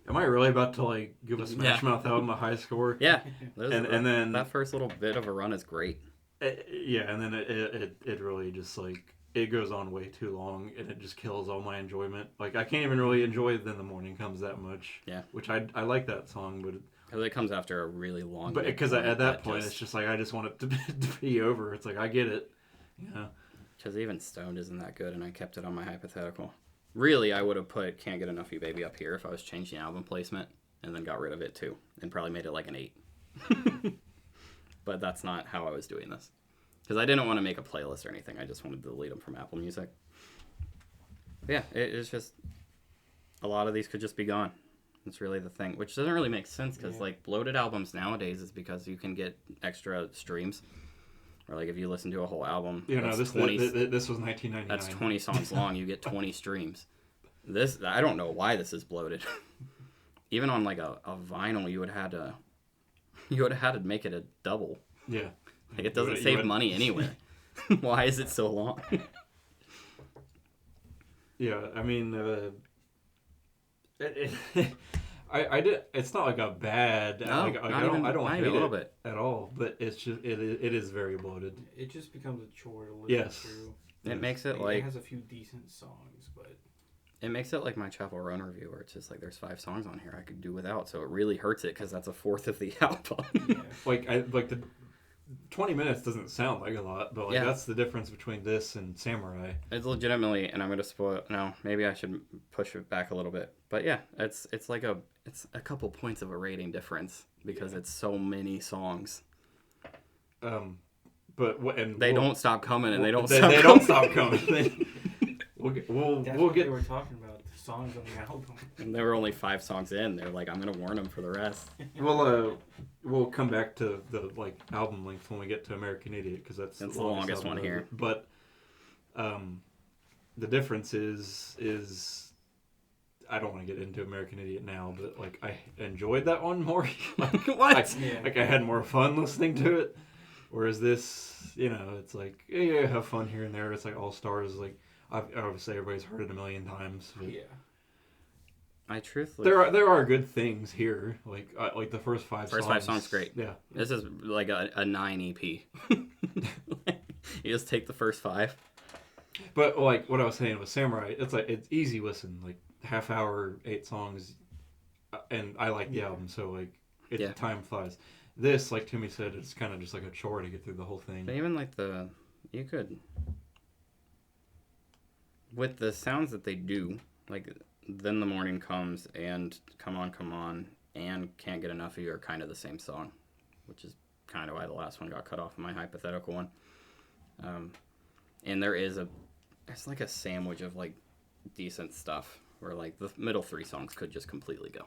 "Am I really about to like give a Smash Mouth album a high score?" Yeah, and then that first little bit of a run is great. yeah, and then it really just like it goes on way too long, and it just kills all my enjoyment. Like, I can't even really enjoy Then the Morning Comes that much. Yeah. Which I like that song, but... Because it comes after a really long... But because at that point, it's just like, I just want it to be over. It's like, I get it. Yeah. Because even Stoned isn't that good, and I kept it on my hypothetical. Really, I would have put Can't Get Enough of You Baby up here if I was changing album placement, and then got rid of it too, and probably made it like an 8. But that's not how I was doing this. Because I didn't want to make a playlist or anything. I just wanted to delete them from Apple Music. But yeah, it's just... A lot of these could just be gone. That's really the thing. Which doesn't really make sense, because like bloated albums nowadays is because you can get extra streams. Or like if you listen to a whole album... Yeah, no, this was 1999. That's 20 songs long. You get 20 streams. This... I don't know why this is bloated. Even on like a vinyl, you would have had to make it a double. Yeah. Like, it doesn't save money anyway. Why is it so long? Yeah, I mean, I did. It's not like a bad. No, like, I don't hate a little it bit at all. But it's just it is very bloated. It just becomes a chore to listen Yes. through. It makes it Like, like it has a few decent songs, but it makes it like my Chapel Roan review, where it's just like there's 5 songs on here I could do without. So it really hurts it because that's a fourth of the album. yeah. Like the 20 minutes doesn't sound like a lot, but like that's the difference between this and Samurai. It's legitimately, and I'm gonna spoil. No, maybe I should push it back a little bit. But yeah, it's a couple points of a rating difference because it's so many songs. But they don't stop coming, and they don't stop coming. We'll That's we'll what get. they were talking about, the songs on the album. And there were only 5 songs in. They're like, I'm gonna warn them for the rest. We'll come back to the like album length when we get to American Idiot, because that's the longest one here. But the difference is I don't want to get into American Idiot now, but like I enjoyed that one more. Like, What? Like I had more fun listening to it. Whereas this, it's like yeah, have fun here and there. It's like All Stars. Like obviously everybody's heard it a million times. But Yeah. I truthfully... There are good things here. Like the first 5 songs. First 5 songs, great. Yeah. This is like a 9 EP. You just take the first 5. But like what I was saying with Samurai, it's easy listen, like half hour, 8 songs, and I like the album, so like time flies. This, like Timmy said, it's kind of just like a chore to get through the whole thing. But even like you could, with the sounds that they do, like Then the Morning Comes and Come On, and Can't Get Enough of You are kind of the same song, which is kind of why the last one got cut off in my hypothetical one. And there's like a sandwich of like decent stuff where like the middle 3 songs could just completely go.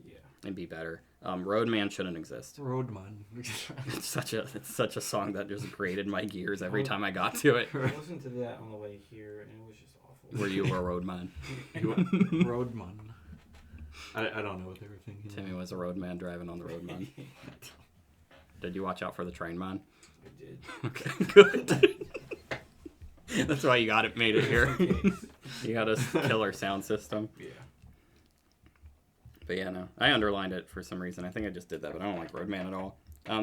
Yeah. And be better. Roadman shouldn't exist. Roadman. It's such a song that just grated my gears every time I got to it. I listened to that on the way here, and it was just awful. Were you a roadman? Roadman. I don't know what they were thinking. Timmy was a roadman driving on the roadman. Did you watch out for the train man? I did. Okay, good. That's why you made it here. You got a killer sound system. Yeah. But yeah, no. I underlined it for some reason. I think I just did that, but I don't like Roadman at all.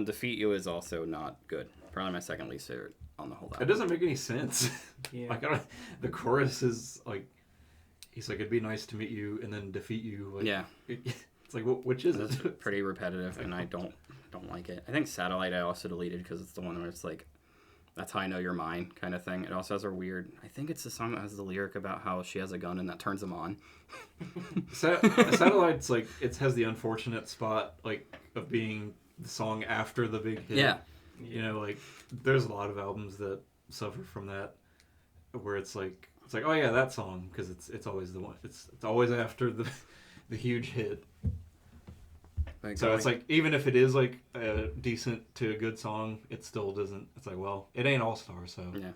Defeat You is also not good. Probably my second least favorite on the whole album. It doesn't make any sense. Yeah. Like the chorus is like, he's like, it'd be nice to meet you, and then defeat you. Like, yeah. It's like, which is It's it? pretty repetitive, and I don't like it. I think Satellite I also deleted because it's the one where it's like, that's how I know you're mine kind of thing. It also has a weird... I think it's the song that has the lyric about how she has a gun and that turns him on. Satellite's like, it has the unfortunate spot like of being the song after the big hit. Yeah. Like there's a lot of albums that suffer from that, where it's like oh yeah, that song, because it's always the one. It's always after the huge hit. So it's like, even if it is like a decent to a good song, it still doesn't. It's like, well, it ain't All Star, so yeah.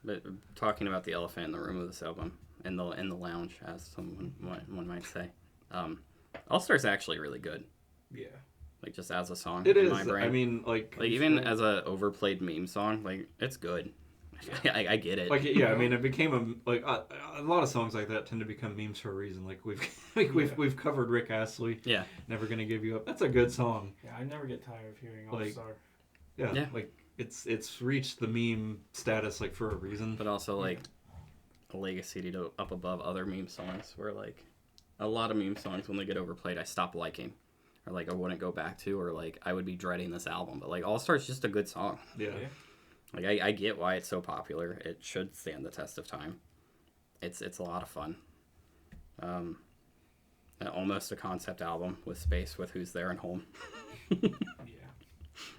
But talking about the elephant in the room of this album, in the lounge, as one might say, All Star's actually really good. Yeah. Like just as a song, it in is. my brain. I mean, like even as a overplayed meme song, like it's good. I get it. Like yeah, I mean, it became a lot of songs like that tend to become memes for a reason. Like we've covered Rick Astley. Yeah. Never Gonna Give You Up. That's a good song. Yeah, I never get tired of hearing All Star. Yeah. Like it's reached the meme status like for a reason. But also like a legacy to up above other meme songs where like a lot of meme songs when they get overplayed I stop liking. Or like I wouldn't go back to, or like I would be dreading this album. But like All Star's just a good song. Yeah. Like I get why it's so popular. It should stand the test of time. It's a lot of fun. Almost a concept album with space with Who's There and Home. Yeah.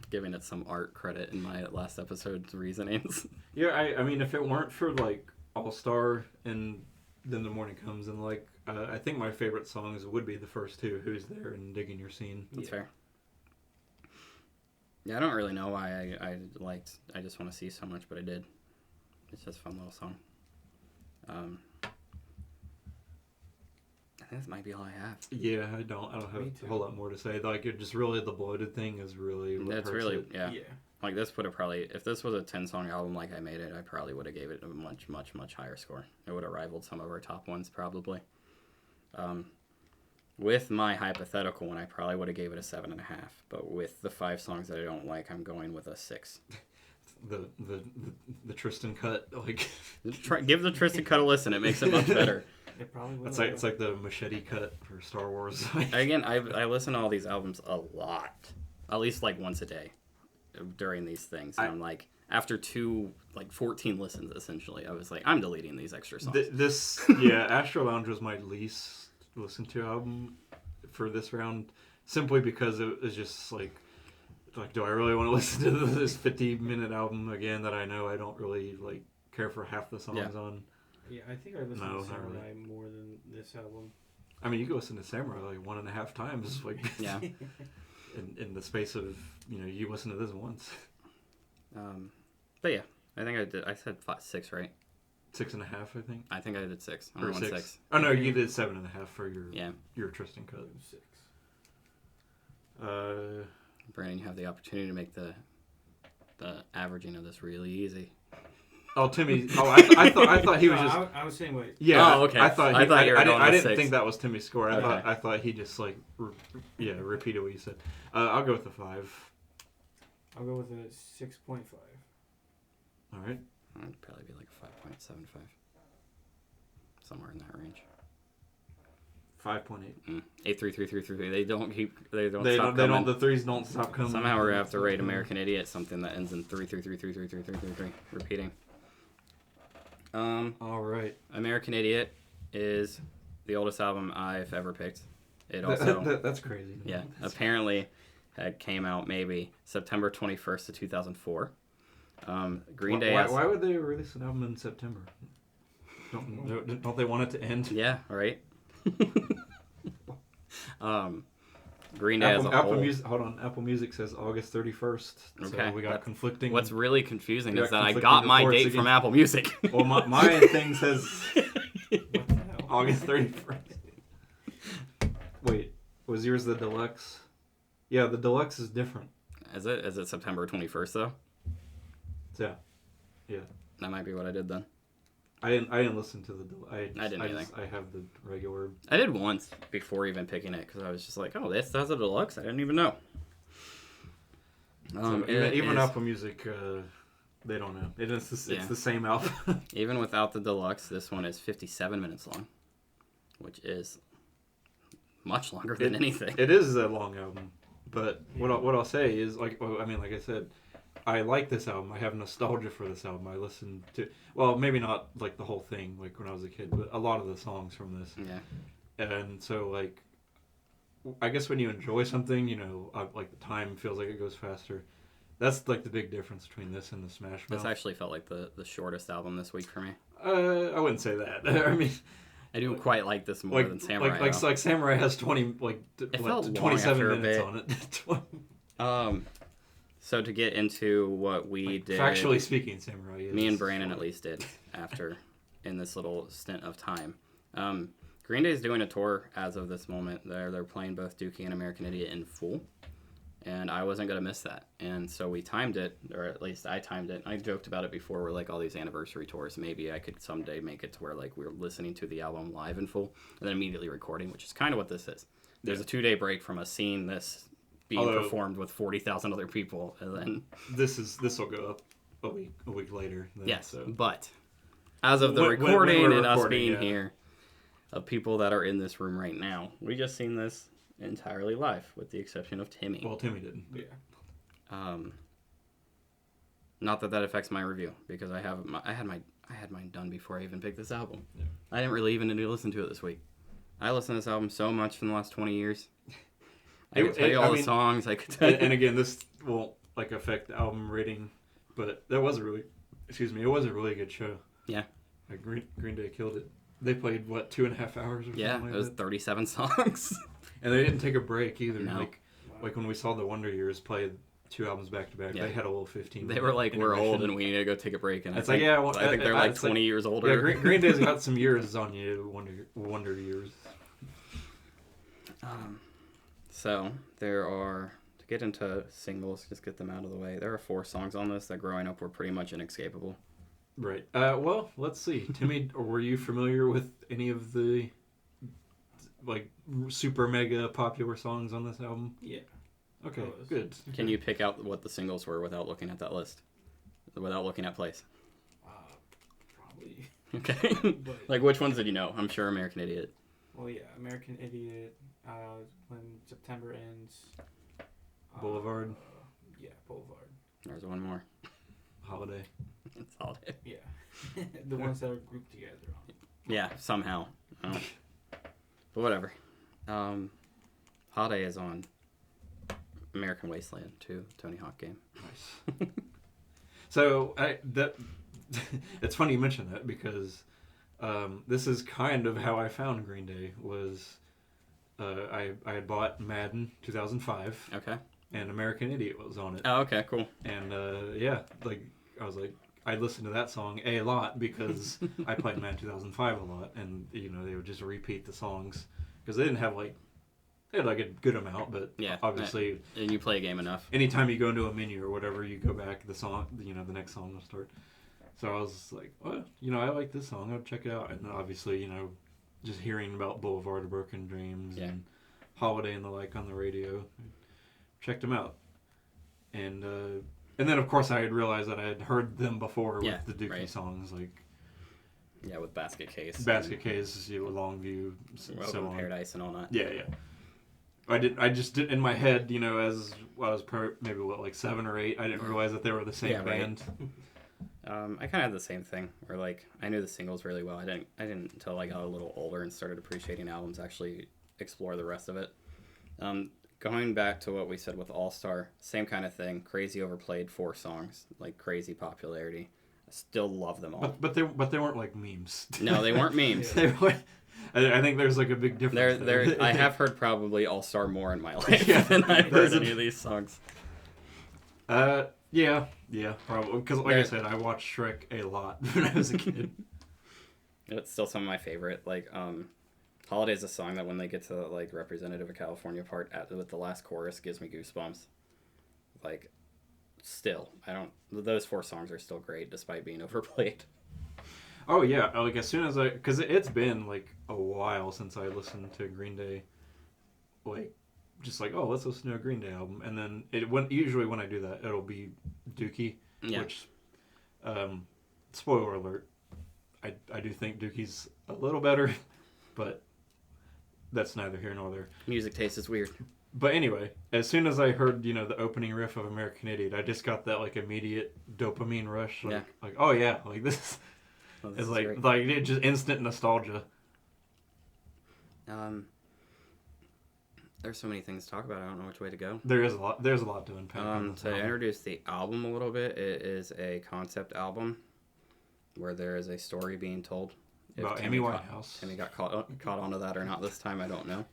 Giving it some art credit in my last episode's reasonings. Yeah, I mean, if it weren't for like All Star and Then the Morning Comes, and like I think my favorite songs would be the first two, Who's There and Digging Your Scene. That's fair. Yeah, I don't really know why I just want to see so much, but I did. It's just a fun little song. I think this might be all I have. Yeah, I don't have a whole lot more to say. Like, it just really, the bloated thing is really what That's hurts really, it. yeah. Like, this would have probably, if this was a 10-song album like I made it, I probably would have gave it a much, much, much higher score. It would have rivaled some of our top ones, probably. With my hypothetical one, I probably would have gave it a 7.5. But with the 5 songs that I don't like, I'm going with a 6. The Tristan cut, like... Give the Tristan cut a listen. It makes it much better. It probably will. It's like the machete cut for Star Wars. Again, I listen to all these albums a lot. At least like once a day during these things. And I'm like, after 14 listens, essentially, I was like, I'm deleting these extra songs. Astro Lounge was my least listened to album for this round, simply because it was just like, do I really want to listen to this 50-minute album again that I know I don't really like care for half the songs on? Yeah, I think I listened to Samurai more than this album. I mean, you can listen to Samurai like 1.5 times, like yeah, in the space of you listen to this once. But yeah, I think I did. I said 6, right? 6.5, I think. I think I did 6. Or 6. Oh no, you did 7.5 for your Tristan cut. 6. Brandon, you have the opportunity to make the averaging of this really easy. Oh, Timmy. Oh, I thought he was just. I was saying wait. Yeah. Oh, okay. I thought you were going I with didn't 6. think that was Timmy's score. Okay. I thought he just like repeated what you said. I'll go with the 5. I'll go with a 6.5. All right. I'd probably be like a 5.75. Somewhere in that range. 5.8. 8, 3, 3, 3, 3, 3. They don't stop They coming. don't. The threes don't stop coming. Somehow we're gonna have to rate American Idiot something that ends in 3, 3, 3, 3, 3, 3, 3, 3, 3. Repeating. All right. American Idiot is the oldest album I've ever picked. It also that's crazy. yeah, apparently had came out maybe September 21st of 2004. Green Day. Why would they release an album in September? Don't they want it to end? Yeah, right. Green Day as a Apple whole. Music. Hold on. Apple Music says August 31st. Okay. So we got conflicting. What's really confusing is that I conflicting got my reports date again. from Apple Music. Well, my thing says What the hell? August 31st. Wait, was yours the deluxe? Yeah, the deluxe is different. Is it? Is it September 21st though? Yeah. That might be what I did then. I didn't listen to the deluxe. I didn't either. I have the regular. I did once before even picking it because I was just like, oh, this has a deluxe. I didn't even know. So even Apple Music, they don't know. It's the same album. Even without the deluxe, this one is 57 minutes long, which is much longer than anything. It is a long album, but what I'll say is like I said, I like this album. I have nostalgia for this album. I listened to, well, maybe not like the whole thing like when I was a kid, but a lot of the songs from this. Yeah. And so like, I guess when you enjoy something, like the time feels like it goes faster. That's like the big difference between this and the Smash Mouth. This actually felt like the shortest album this week for me. I wouldn't say that. I mean, I do quite like this more than Samurai. Like Samurai has 20 felt 27 minutes bit. on it. So to get into what we did, factually speaking, Samurai is me and Brandon at least did after in this little stint of time. Green Day is doing a tour as of this moment. They're playing both Dookie and American Idiot in full, and I wasn't gonna miss that. And so we timed it, or at least I timed it. I joked about it before. We're like all these anniversary tours. Maybe I could someday make it to where like we're listening to the album live in full and then immediately recording, which is kind of what this is. There's a 2-day break from us seeing this being Although- performed with 40,000 other people, and then This will go up a week later. Then, yes, So. but as of the When recording we're and us recording, being yeah. here, of people that are in this room right now, we just seen this entirely live, with the exception of Timmy. Well, Timmy didn't. Yeah. Not that affects my review, because I had mine done before I even picked this album. Yeah. I didn't really even need to listen to it this week. I listened to this album so much in the last 20 years. I could tell you all the songs. I could tell you. And again, this won't affect the album rating, but that was a really, it was a really good show. Yeah. Like Green Day killed it. They played 2.5 hours or something Yeah, like it was that. 37 songs. And they didn't take a break either. No. Like when we saw the Wonder Years play 2 albums back to back, Yeah. they had a little 15. They were like, we're old intermission. and we need to go take a break. And It's I like, think, yeah, well, I think they're like it's 20 years older. Yeah, Green Day's got some years on you, Wonder Years. So there are, to get into singles, just get them out of the way. There are 4 songs on this that growing up were pretty much inescapable. Right. Well, let's see. Timmy, were you familiar with any of the super mega popular songs on this album? Yeah. Okay, I was. good. Can you pick out what the singles were without looking at that list? Without looking at place? Probably. Okay. But, Like, which ones did you know? I'm sure American Idiot. well, yeah, American Idiot. When September ends. Boulevard. Yeah, Boulevard. There's one more. Holiday. It's Holiday. Yeah. The ones that are grouped together. Yeah, somehow. But whatever. Holiday is on American Wasteland too. Tony Hawk game. Nice. So it's funny you mention that because this is kind of how I found Green Day. Was I had bought Madden 2005 Okay. and American Idiot was on it, Oh, okay, cool. and yeah, I was like. I listened to that song a lot because I played Madden 2005 a lot, and they would just repeat the songs because they didn't have they had a good amount, but Yeah, obviously And you play a game enough. anytime you go into a menu or whatever, you go back, the song, the next song will start. So I was like, well, I like this song, I'll check it out, and obviously just hearing about Boulevard of Broken Dreams and Holiday and the like on the radio, checked them out, and then, of course, I had realized that I had heard them before with the Dookie songs, Yeah, with Basket Case. Basket Case, Longview, Welcome so to on. Paradise and all that. Yeah. I just did in my head, as I was maybe 7 or 8, I didn't realize that they were the same band. I kind of had the same thing, where I knew the singles really well. I didn't until I got a little older and started appreciating albums actually explore the rest of it. Going back to what we said with All Star, same kind of thing. Crazy overplayed 4 songs, crazy popularity. I still love them all. But they weren't memes. No, they weren't memes. They were, I think there's a big difference. There. I have heard probably All Star more in my life than I've heard any of these songs. Yeah, probably. Because I said, I watched Shrek a lot when I was a kid. It's still some of my favorite. Holiday is a song that when they get to the Representative of California part with the last chorus gives me goosebumps. Still, those 4 songs are still great despite being overplayed. Oh yeah, as soon as because it's been a while since I listened to Green Day, oh, let's listen to a Green Day album, and then usually when I do that, it'll be Dookie, which, spoiler alert, I do think Dookie's a little better, but that's neither here nor there. Music taste is weird. But anyway, as soon as I heard, the opening riff of American Idiot, I just got that immediate dopamine rush. Oh yeah, this is it's just instant nostalgia. There's so many things to talk about. I don't know which way to go. There's a lot to unpack. To introduce the album a little bit, it is a concept album where there is a story being told. About Amy Winehouse. Timmy got caught onto that or not this time, I don't know.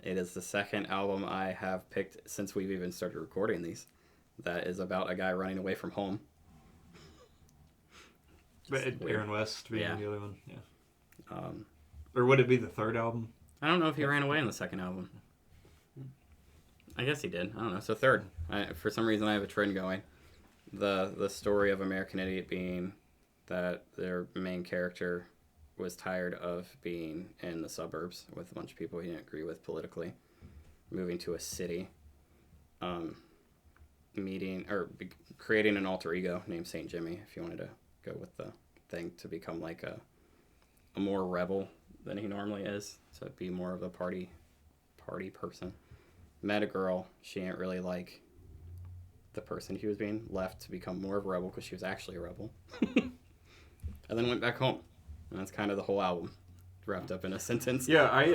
It is the second album I have picked since we've even started recording these that is about a guy running away from home. But Aaron West being the other one, yeah. Or would it be the third album? I don't know if he ran away in the second album. I guess he did. I don't know. So third. For some reason I have a trend going. The story of American Idiot being that their main character was tired of being in the suburbs with a bunch of people he didn't agree with politically, moving to a city, creating an alter ego named Saint Jimmy, if you wanted to go with the thing, to become like a more rebel than he normally is. So it'd be more of a party person. Met a girl. She didn't really like the person he was being, left to become more of a rebel because she was actually a rebel. And then went back home. And that's kind of the whole album wrapped up in a sentence. Yeah, I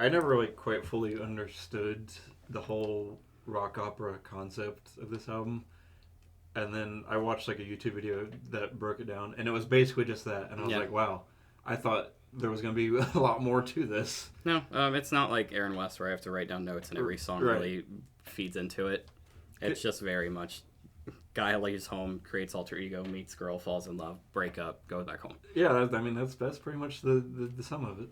never really quite fully understood the whole rock opera concept of this album. And then I watched like a YouTube video that broke it down, and it was basically just that. And I was like, wow, I thought there was going to be a lot more to this. No, it's not like Aaron West where I have to write down notes and every song really feeds into it. It's just very much guy leaves home, creates alter ego, meets girl, falls in love, break up, goes back home. Yeah, that's pretty much the sum of it.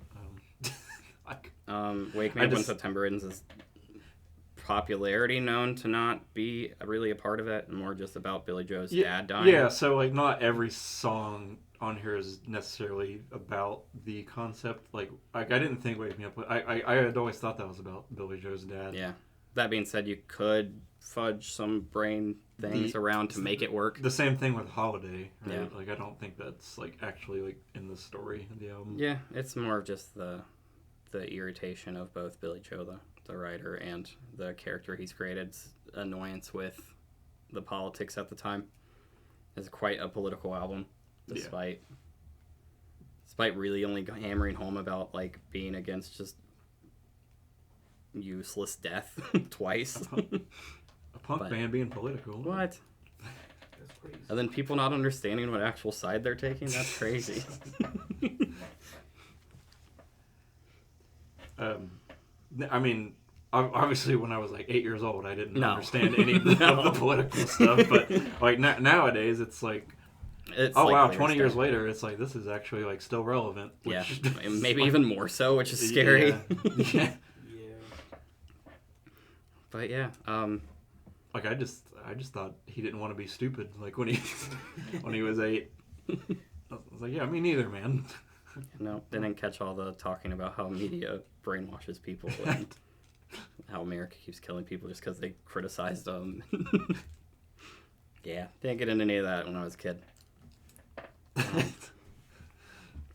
Wake Me Up When September Ends is popularity known to not be really a part of it, and more just about Billy Joe's dad dying. Yeah, so like not every song on here is necessarily about the concept. Like I didn't think Wake Me Up. I had always thought that was about Billy Joe's dad. Yeah. That being said, you could fudge some brain things around to make it work. The same thing with Holiday, right? Yeah. Like I don't think that's like actually like in the story of the album. Yeah, it's more of just the irritation of both Billy Joe, the writer, and the character he's created's annoyance with the politics at the time. It's quite a political album, despite really only hammering home about like being against just useless death twice. A punk band being political. What? That's crazy. And then people not understanding what actual side they're taking? That's crazy. I mean, obviously when I was like 8 years old, I didn't understand any of the political stuff. But like nowadays, it's like, it's oh like wow, 20 years later, it's like this is actually like still relevant. Which, maybe even more so, which is scary. Yeah. But yeah, like I just thought he didn't want to be stupid. Like when he was 8, I was like, yeah, me neither, man. No, didn't catch all the talking about how media brainwashes people and how America keeps killing people just because they criticized them. Yeah, didn't get into any of that when I was a kid.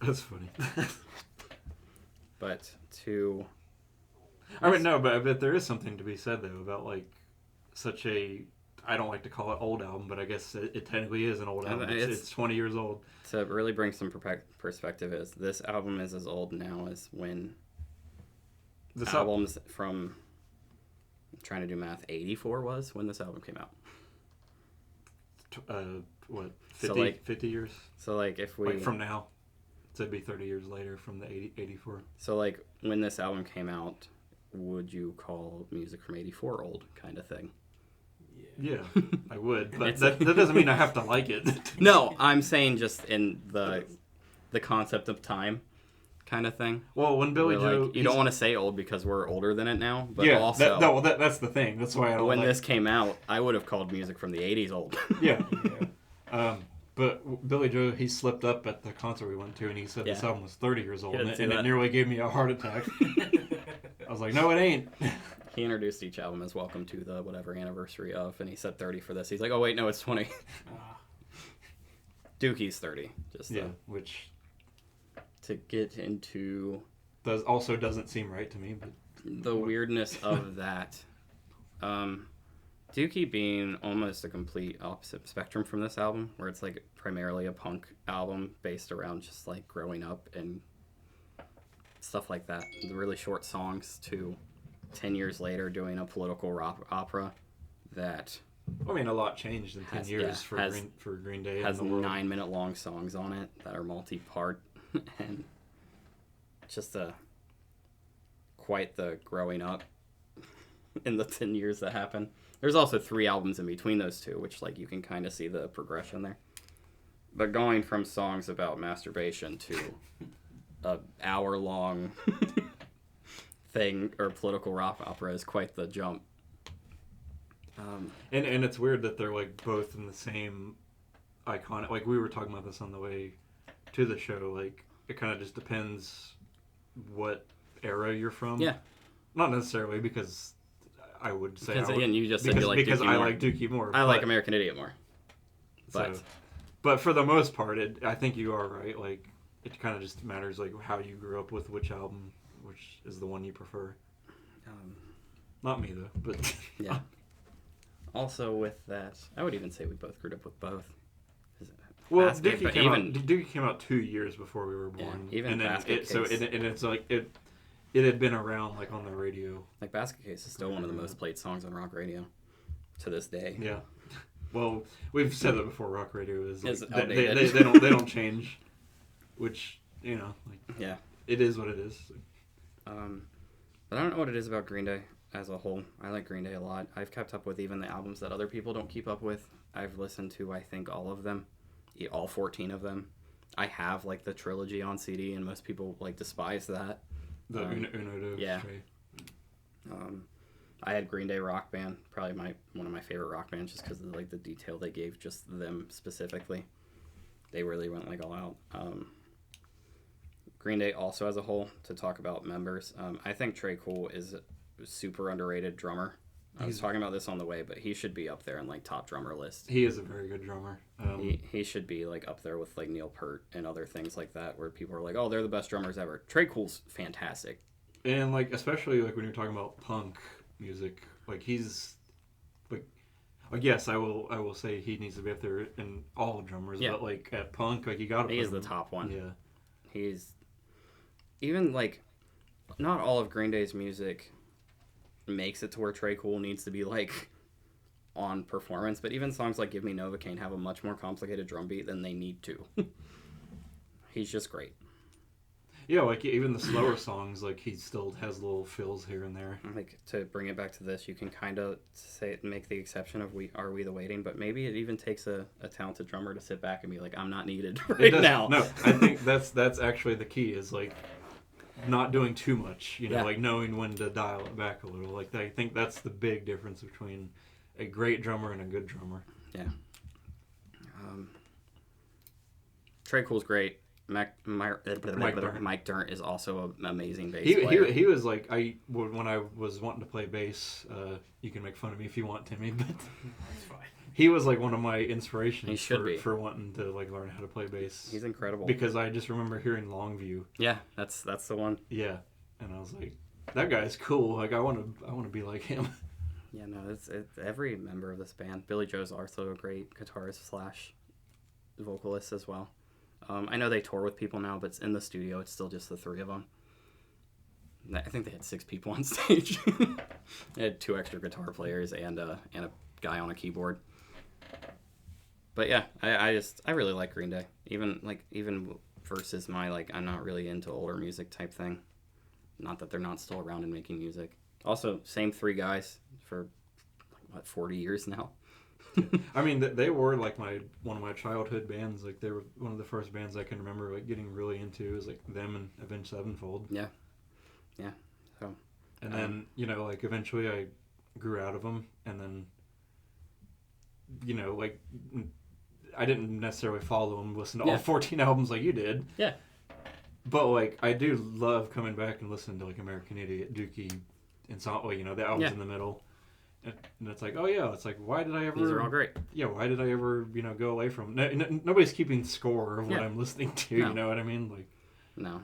That's funny. But to... I mean, no, but I bet there is something to be said, though, about, like, such a... I don't like to call it old album, but I guess it technically is an old album. It's 20 years old. To really bring some perspective, is this album is as old now as when albums from... I'm trying to do math. 84 was when this album came out. What? 50, so like, 50 years? So, like, if we... Like, from now. So it'd be 30 years later from the 84. So, like, when this album came out, would you call music from 84 old kind of thing? Yeah, I would. But that doesn't mean I have to like it. No, I'm saying just in the concept of time kind of thing. Well, when Billy Joe... Like, you don't want to say old because we're older than it now, but yeah, also... that's the thing. That's why I don't When this came out, I would have called music from the 80s old. Yeah. But Billy Joe, he slipped up at the concert we went to, and he said this album was 30 years old, and it nearly gave me a heart attack. I was like, no, it ain't. He introduced each album as welcome to the whatever anniversary of, and he said 30 for this. He's like, oh, wait, no, it's 20. Dookie's 30. Which... To get into... also doesn't seem right to me, but... The weirdness of that. Dookie being almost a complete opposite spectrum from this album, where it's like primarily a punk album based around just like growing up and stuff like that. The really short songs to 10 years later doing a political rock opera that... I mean, a lot changed in 10 years for Green Day. Has 9-minute long songs on it that are multi-part and just quite the growing up in the 10 years that happened. There's also 3 albums in between those two, which like you can kind of see the progression there. But going from songs about masturbation to a hour-long thing or political rock opera is quite the jump. And it's weird that they're like both in the same iconic. Like we were talking about this on the way to the show. Like it kind of just depends what era you're from. Yeah. Not necessarily because I would say. Because I would, again, you just said because, you like because Dookie I more. like Dookie more. I like American Idiot more. But So, but for the most part, I think you are right. Like, it kind of just matters like how you grew up with which album, which is the one you prefer. Not me though, but yeah. Also, with that, I would even say we both grew up with both. well, Basket, but Dookie came out 2 years before we were Yeah, born. even and then Basket it, so Case. it, and it's like it had been around like on the radio. Like Basket Case is still one of the most played songs on rock radio to this day. Yeah. Well, we've said that before. Rock radio is like, It's they outdated. they don't change, which like Yeah. it is what it is. But I don't know what it is about Green Day as a whole. I like Green Day a lot. I've kept up with even the albums that other people don't keep up with. I've listened to, I think, all of them, all 14 of them. I have like the trilogy on CD, and most people like despise that. The Uno yeah. I had Green Day Rock Band, probably one of my favorite rock bands, just because of like the detail they gave just them specifically. They really went like all out. Green Day also as a whole, to talk about members, I think Trey Cool is a super underrated drummer. I was talking about this on the way, but he should be up there in like top drummer list. He is a very good drummer. He should be like up there with like Neil Peart and other things like that, where people are like, oh, they're the best drummers ever. Trey Cool's fantastic. And like especially like when you're talking about punk music, like he's like yes, I will say he needs to be up there in all drummers, but like at punk, like you gotta. He is the top one. Yeah, he's even like not all of Green Day's music makes it to where Trey Cool needs to be like on performance, but even songs like Give Me Novocaine have a much more complicated drum beat than they need to. He's just great. Yeah, like even the slower songs, like he still has little fills here and there. Like to bring it back to this, you can kind of make the exception of Are We the Waiting, but maybe it even takes a talented drummer to sit back and be like, I'm not needed right now. No, I think that's actually the key is like not doing too much, like knowing when to dial it back a little. Like I think that's the big difference between a great drummer and a good drummer. Yeah. Trey Cool's great. Mike Dirnt is also an amazing bass player. He was like when I was wanting to play bass. You can make fun of me if you want, Timmy, but That's fine. he was like one of my inspirations. He should be for wanting to like learn how to play bass. He's incredible because I just remember hearing Longview. Yeah, that's the one. Yeah, and I was like, that guy's cool. Like I want to be like him. Yeah, no, it's every member of this band. Billy Joe's also a great guitarist / vocalist as well. I know they tour with people now, but in the studio, it's still just the three of them. I think they had 6 people on stage. They had 2 extra guitar players and a guy on a keyboard. But yeah, I really like Green Day. Even versus my like I'm not really into older music type thing. Not that they're not still around and making music. Also, same 3 guys for 40 years now. I mean, they were like one of my childhood bands. Like they were one of the first bands I can remember like getting really into. Was like them and Avenged Sevenfold. Yeah. So. And then like eventually I grew out of them, and then like I didn't necessarily follow them, listen to all 14 albums like you did. Yeah. But like I do love coming back and listening to like American Idiot, Dookie, and so the albums in the middle. And it's like, oh yeah, it's like, why did I ever? These are all great. Yeah, why did I ever, go away from? Nobody's keeping score of what I'm listening to. No. You know what I mean? Like, no.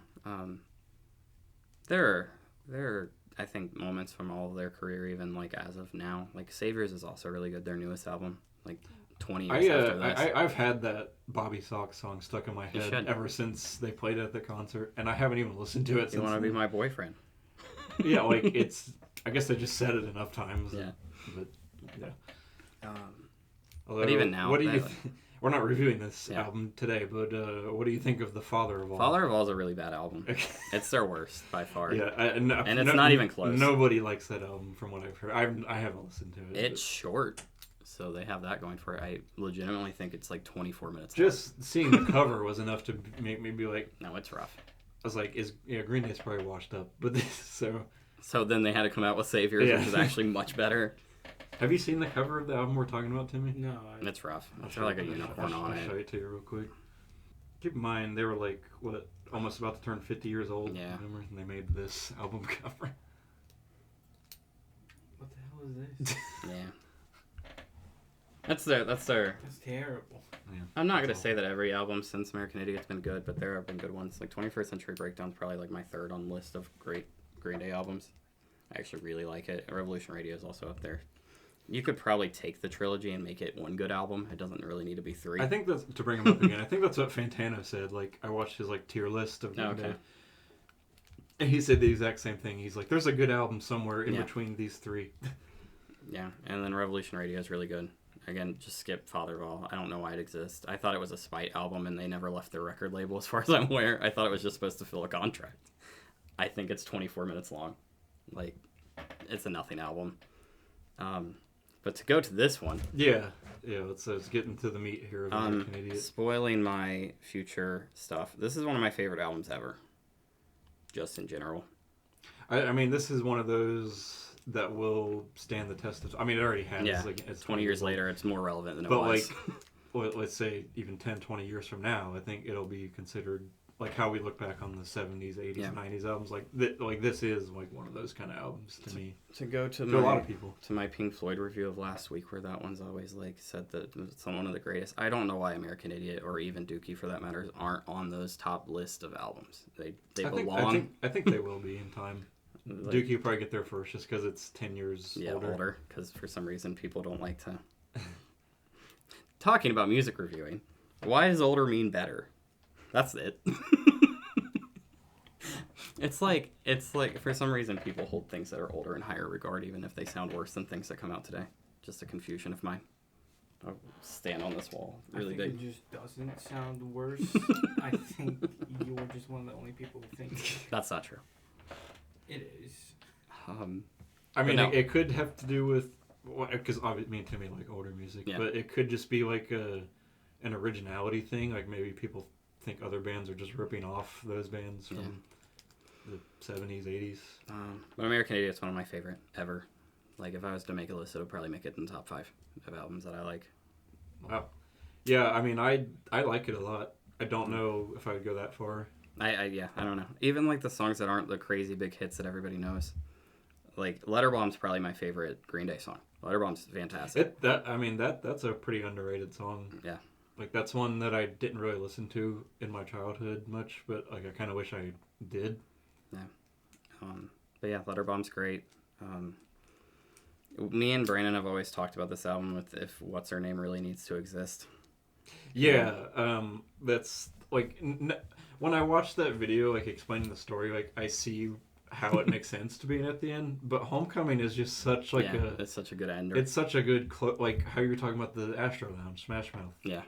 There are, I think, moments from all of their career, even like as of now. Like Saviors is also really good. Their newest album, like 20 years after this. I've had that Bobby Sox song stuck in my head ever since they played it at the concert, and I haven't even listened to it. You want to be my boyfriend? Yeah, like it's. I guess I just said it enough times. Yeah. But yeah. Although, but even now, what do you? We're not reviewing this album today, but what do you think of the Father of All? Father of All is a really bad album. It's their worst by far. Yeah, and it's not even close. Nobody likes that album, from what I've heard. I haven't listened to it. It's short, so they have that going for it. I legitimately think it's like 24 minutes. Just seeing the cover was enough to make me be like, no, it's rough. I was like, Green Day's probably washed up, but this So then they had to come out with Saviors, which is actually much better. Have you seen the cover of the album we're talking about, Timmy? No. It's rough. It's like a unicorn on it. I'll show it to you real quick. Keep in mind, they were like, almost about to turn 50 years old. Yeah. Remember? And they made this album cover. What the hell was this? Yeah. That's their. That's terrible. Yeah, I'm not that's gonna all. say that every album since American Idiot's been good, but there have been good ones. Like 21st Century Breakdown's probably like my third on the list of great Green Day albums. I actually really like it. Revolution Radio is also up there. You could probably take the trilogy and make it one good album. It doesn't really need to be three. I think that's, to bring him up again, I think that's what Fantano said. Like, I watched his, like, tier list of Green Day. And he said the exact same thing. He's like, there's a good album somewhere in between these three. Yeah, and then Revolution Radio is really good. Again, just skip Father of All. I don't know why it exists. I thought it was a spite album, and they never left their record label as far as I'm aware. I thought it was just supposed to fill a contract. I think it's 24 minutes long. Like, it's a nothing album. But to go to this one... Yeah, let's get into the meat here of American Idiot. Spoiling my future stuff. This is one of my favorite albums ever. Just in general. I mean, this is one of those that will stand the test of... I mean, it already has. Yeah, like, it's 20 years later, it's more relevant than it but was. But, like, let's say even 10, 20 years from now, I think it'll be considered... Like, how we look back on the 70s, 80s, 90s albums. Like, this is, like, one of those kind of albums to me. To go to a lot of people. To my Pink Floyd review of last week, where that one's always, like, said that it's one of the greatest. I don't know why American Idiot, or even Dookie, for that matter, aren't on those top list of albums. They belong. I think they will be in time. Like, Dookie will probably get there first just because it's 10 years older. Because for some reason people don't like to... Talking about music reviewing, why does older mean better? That's it. It's like for some reason people hold things that are older in higher regard, even if they sound worse than things that come out today. Just a confusion of mine. I'll stand on this wall really big. It just doesn't sound worse. I think you're just one of the only people who think That's not true. it is. I mean, no. it could have to do with... Because me and Timmy like older music, but it could just be like an originality thing. Like maybe people think other bands are just ripping off those bands from the 70s, 80s. But American Idiot's one of my favorite ever. Like, if I was to make a list, it would probably make it in the top 5 of albums that I like. Wow. Yeah, I mean, I like it a lot. I don't know if I would go that far. I don't know. Even, like, the songs that aren't the crazy big hits that everybody knows. Like, Letterbomb's probably my favorite Green Day song. Letterbomb's fantastic. That's a pretty underrated song. Yeah. Like, that's one that I didn't really listen to in my childhood much, but, like, I kind of wish I did. Yeah. But yeah, Letterbomb's great. Me and Brandon have always talked about this album with if What's Her Name really needs to exist. Yeah, that's, like, when I watched that video, like, explaining the story, like, I see how it makes sense to be at the end, but Homecoming is just such, like, it's such a good ender. It's such a good, like, how you're talking about the Astro Lounge, Smash Mouth. Yeah.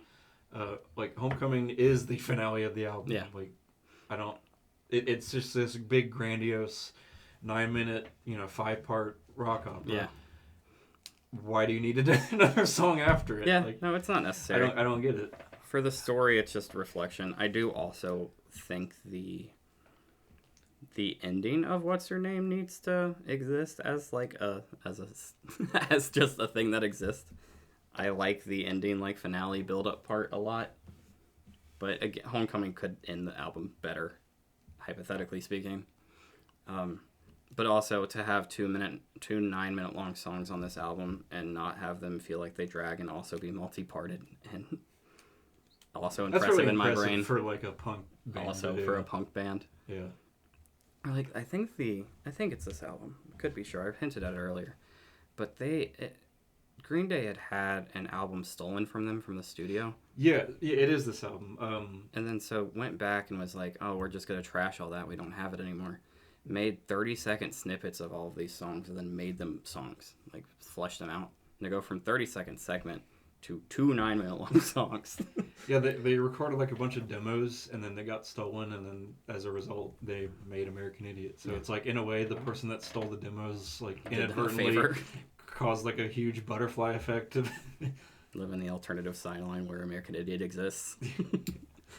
Like, Homecoming is the finale of the album. Yeah. Like, it's just this big, grandiose, 9-minute, 5-part rock opera. Yeah. Why do you need to do another song after it? Yeah, like, no, it's not necessary. I don't get it. For the story, it's just reflection. I do also think the ending of What's Her Name needs to exist as like as just a thing that exists. I like the ending, like finale build-up part a lot, but again, Homecoming could end the album better, hypothetically speaking. But also to have two 9-minute long songs on this album and not have them feel like they drag and also be multi-parted and also impressive really in my impressive brain. for like a punk band. Also for a punk band. Yeah. Like I think it's this album. Could be sure. I've hinted at it earlier, but Green Day had an album stolen from them from the studio. Yeah, it is this album. And then so went back and was like, oh, we're just gonna trash all that. We don't have it anymore. Made 30-second snippets of all of these songs and then made them songs, like fleshed them out. And they go from 30-second segment to 2 9-minute long songs. Yeah, they recorded like a bunch of demos and then they got stolen, and then as a result they made American Idiot. So it's like in a way the person that stole the demos like inadvertently caused like a huge butterfly effect of live in the alternative sideline where American Idiot exists.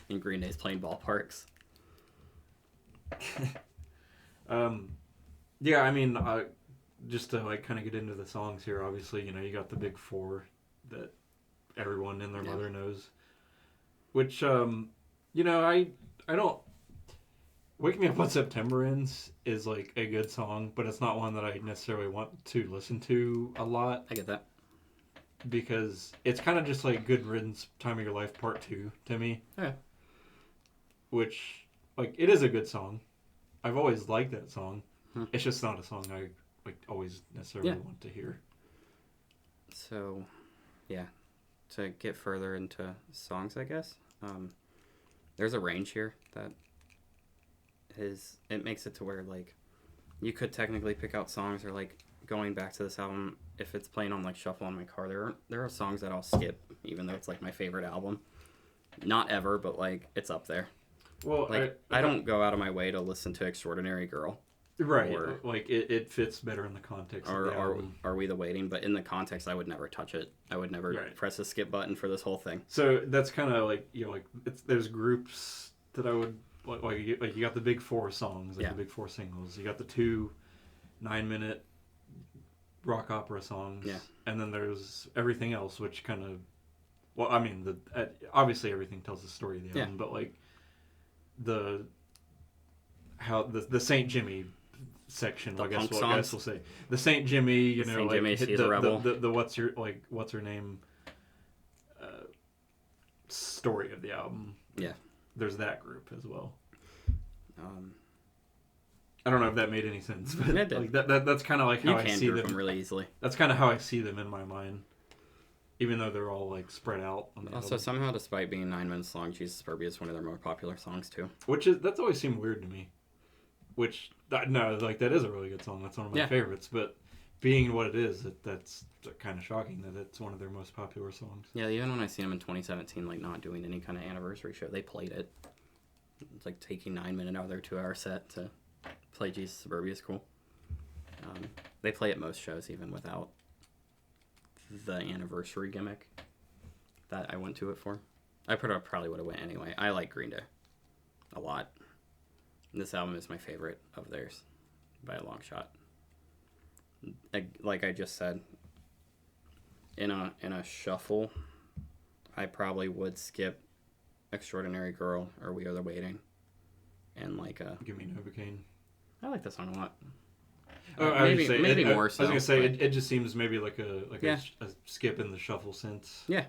And Green Day's playing ballparks. Yeah, I mean, just to like kind of get into the songs here, obviously, you got the big 4 that everyone and their mother knows, which, I don't, Wake Me Up When September Ends is like a good song, but it's not one that I necessarily want to listen to a lot. I get that. Because it's kind of just like Good Riddance, Time of Your Life Part 2 to me. Yeah. Which, like, it is a good song. I've always liked that song. Hmm. It's just not a song I like always necessarily want to hear. So, yeah. To get further into songs, I guess, there's a range here that it makes it to where, like, you could technically pick out songs or, like, going back to this album, if it's playing on, like, shuffle on my car, there are songs that I'll skip, even though it's, like, my favorite album. Not ever, but, like, it's up there. Well, like, I don't go out of my way to listen to Extraordinary Girl. Right. Or, like, it fits better in the context of the album. Are We the Waiting? But in the context, I would never touch it. I would never press the skip button for this whole thing. So that's kind of like, you know, like, there's groups that I would, like you got the big 4 songs, like the big 4 singles. You got the 2 9-minute rock opera songs. Yeah. And then there's everything else, which kind of, well, I mean, obviously everything tells the story of the album, but like the Saint Jimmy section, I guess we'll say the Saint Jimmy, you know, Saint like Jimmy, he's a rebel. The what's her name story of the album. Yeah. There's that group as well. I don't know if that made any sense, but like that's kind of like how I see them really easily. That's kind of how I see them in my mind, even though they're all like spread out. On the album. Somehow, despite being 9 minutes long, Jesus Suburbia is one of their more popular songs too. That's always seemed weird to me. That is a really good song. That's one of my favorites. But being what it is, that's kind of shocking that it's one of their most popular songs. Yeah, even when I seen them in 2017, like not doing any kind of anniversary show, they played it. It's like taking 9 minutes out of their 2-hour set to play Jesus Suburbia is cool. They play at most shows even without the anniversary gimmick that I went to it for. I probably would have went anyway. I like Green Day a lot. This album is my favorite of theirs by a long shot. Like I just said, in a shuffle, I probably would skip Extraordinary Girl or We Are the Waiting, and like Give Me Novocaine. I like that song a lot. Maybe more so. I was gonna say it just seems maybe like a skip in the shuffle sense. Yeah.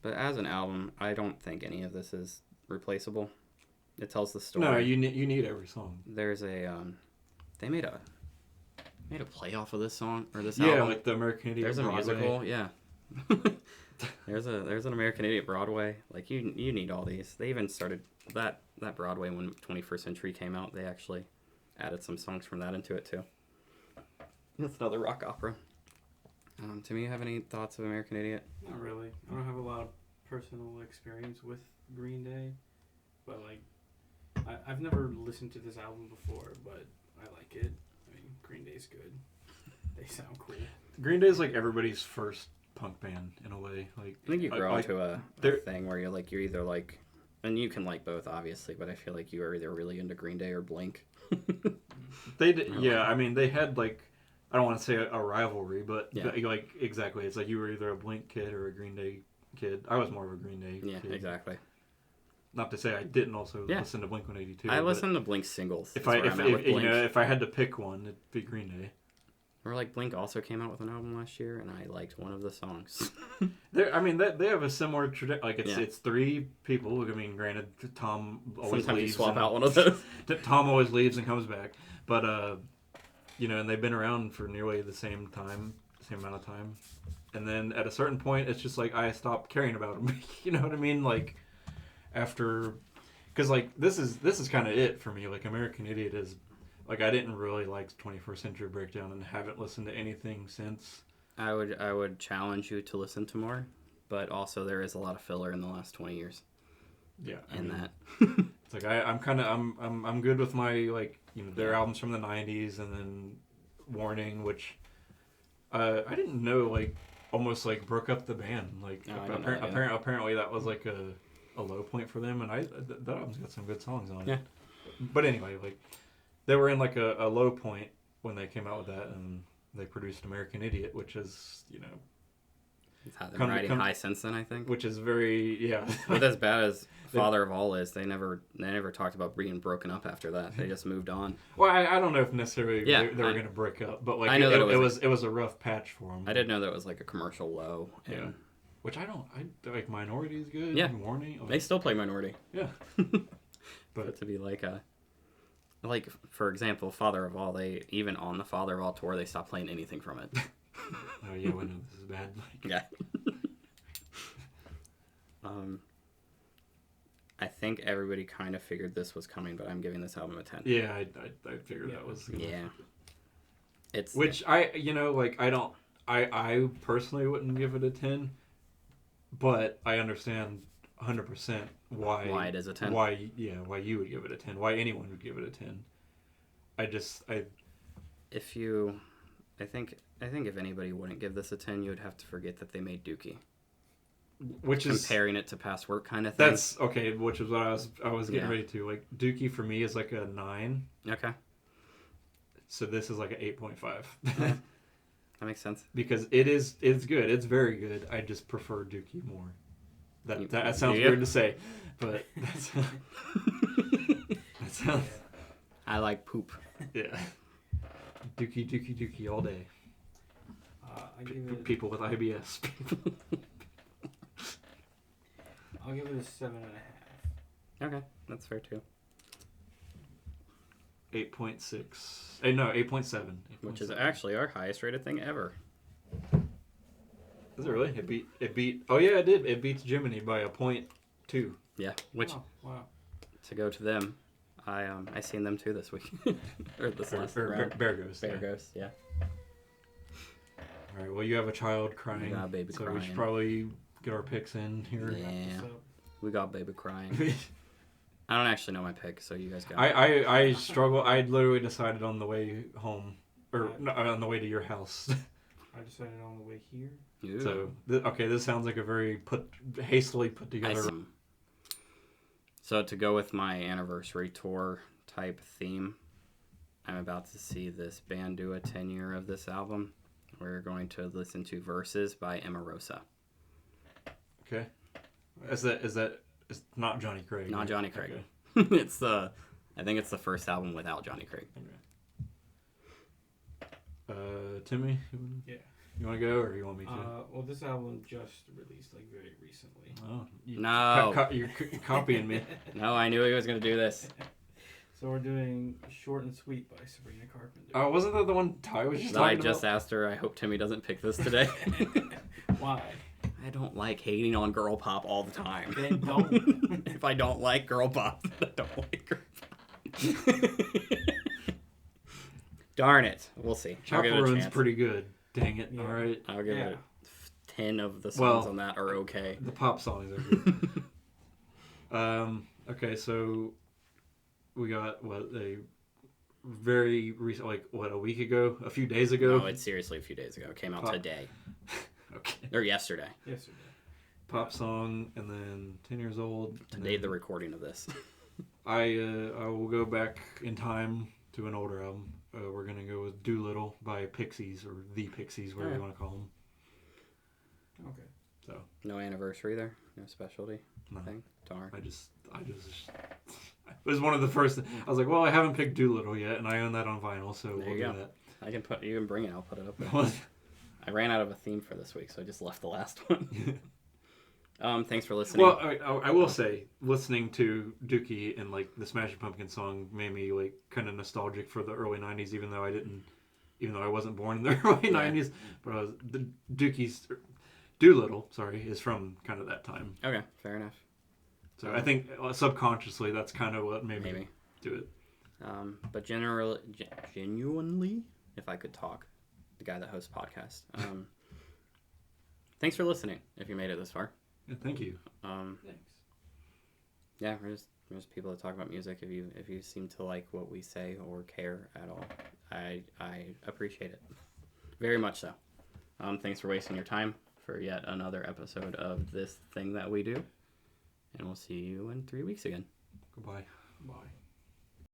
But as an album, I don't think any of this is replaceable. It tells the story. No, you need every song. There's a they made a play off of this song or this album. Yeah, like the American Idiot. There's a Broadway. musical, yeah. There's an American Idiot Broadway. Like you need all these. They even started that Broadway when 21st Century came out. They actually added some songs from that into it too. That's another rock opera. Timmy, you have any thoughts of American Idiot? Not really. I don't have a lot of personal experience with Green Day, but like I've never listened to this album before, but I like it. I mean, Green Day's good. They sound cool. Green Day is like everybody's first punk band in a way. Like I think you grow into a thing where you're either like, and you can like both obviously, but I feel like you are either really into Green Day or Blink. They did, yeah. I mean, they had like, I don't want to say a rivalry, but like exactly, it's like you were either a Blink kid or a Green Day kid. I was more of a Green Day kid. Yeah, exactly. Not to say I didn't also listen to Blink 182. I listened to Blink singles. If I had to pick one, it'd be Green Day. Or like Blink also came out with an album last year, and I liked one of the songs. They have a similar trajectory. Like it's 3 people. I mean, granted, Tom always Sometimes leaves. You swap out one of those. Tom always leaves and comes back, but and they've been around for nearly the same amount of time, and then at a certain point, it's just like I stopped caring about them. You know what I mean? Like after, because like this is kind of it for me. Like American Idiot is. Like, I didn't really like 21st Century Breakdown and haven't listened to anything since. I would challenge you to listen to more, but also there is a lot of filler in the last 20 years. Yeah. That. It's like, I'm good with my, like, their albums from the 90s and then Warning, which I didn't know, like, almost, like, broke up the band. Like, apparently that was, like, a low point for them, and that album's got some good songs on it. Yeah. But anyway, like... They were in like a low point when they came out with that, and they produced American Idiot, which is, It's how they're Come- riding come- high since then, I think. which is very But as bad as Father of All is, they never talked about being broken up after that. They just moved on. Well, I don't know if necessarily Yeah, they were going to break up, but like I know that it was a rough patch for them. I didn't know that was like a commercial low. And Yeah. Which I like. Minority is good. Yeah. Warning. They still play Minority. Yeah. But to be like for example, Father of All, they even on the Father of All tour, they stopped playing anything from it. Oh yeah, we know this is bad. Yeah. I think everybody kind of figured this was coming, but I'm giving this album a 10. Yeah, I figured that was. Yeah. It's Which I personally wouldn't give it a 10, but I understand 100% why it is a 10. Why you would give it a 10? Why anyone would give it a 10? I think if anybody wouldn't give this a 10, you would have to forget that they made Dookie. Which is comparing it to past work kind of thing. That's okay, which is what I was getting ready to. Like Dookie for me is like a 9. Okay. So this is like an 8.5. Yeah, that makes sense. Because it's good. It's very good. I just prefer Dookie more. That sounds weird to say, but that's that sounds. I like poop. Yeah. Dookie all day. I give it. People with IBS. I'll give it a 7.5. Okay, that's fair too. 8.6. No, 8.7. Which is actually our highest rated thing ever. Is it really? It beat. Oh yeah, it did. It beats Jiminy by a 0.2. Yeah, which Wow. to go to them, I seen them too this week or this last Bear round. Ghost. Bear Yeah. Ghost, yeah. All right. Well, you have a child crying. We got a baby so crying. we should probably get our picks in here. Yeah, So, we got baby crying. I don't actually know my pick, so you guys got. I struggle. I literally decided on the way home, or no, on the way to your house. I decided on the way here. Ew. So this sounds like a very hastily put together. So to go with my anniversary tour type theme, I'm about to see this band do a 10-year of this album. We're going to listen to Verses by Emarosa. Okay. Is it's not Johnny Craig? Not right? Johnny Craig. Okay. I think it's the first album without Johnny Craig. Timmy, Yeah. you want to go or you want me to? Well, this album just released like very recently. Oh, No. you're copying me. No, I knew he was going to do this. So we're doing Short and Sweet by Sabrina Carpenter. Oh, wasn't that the one Ty was just That I talking just about? asked her, I hope Timmy doesn't pick this today. Why? I don't like hating on girl pop all the time. Then don't. If I don't like girl pop, then I don't like girl pop. Darn it. We'll see. I'll give it a Chaperone's chance. pretty good. Dang it. Yeah. All right. I'll give Yeah. it 10 of the songs Well, on that are okay. The pop songs are good. Okay, so we got a very recent, like a week ago, a few days ago. No, it's seriously a few days ago. It came out Pop. today. Okay. Or yesterday. Yesterday. Pop song, and then 10 years old. and Today, then the recording of this. I will go back in time to an older album. We're gonna go with "Doolittle" by Pixies, or the Pixies, whatever you want to call them. Okay. So No anniversary there? No specialty no, thing? Darn. I just it was one of the first. I was like, well, I haven't picked "Doolittle" yet, and I own that on vinyl, so There we'll you do go. that. You can bring it. I'll put it up there. I ran out of a theme for this week, so I just left the last one. Thanks for listening. Well, I will say, listening to Dookie and like the Smashing Pumpkins song made me like kind of nostalgic for the early '90s, even though I wasn't born in the early '90s. But the Dookie's Doolittle, is from kind of that time. Okay, fair enough. So I think subconsciously that's kind of what made me do it. But genuinely, if I could talk, the guy that hosts podcast. Thanks for listening. If you made it this far. Yeah, thank you. Thanks. Yeah, we're just people that talk about music. If you seem to like what we say or care at all, I appreciate it very much. So, thanks for wasting your time for yet another episode of this thing that we do, and we'll see you in 3 weeks again. Goodbye. Bye.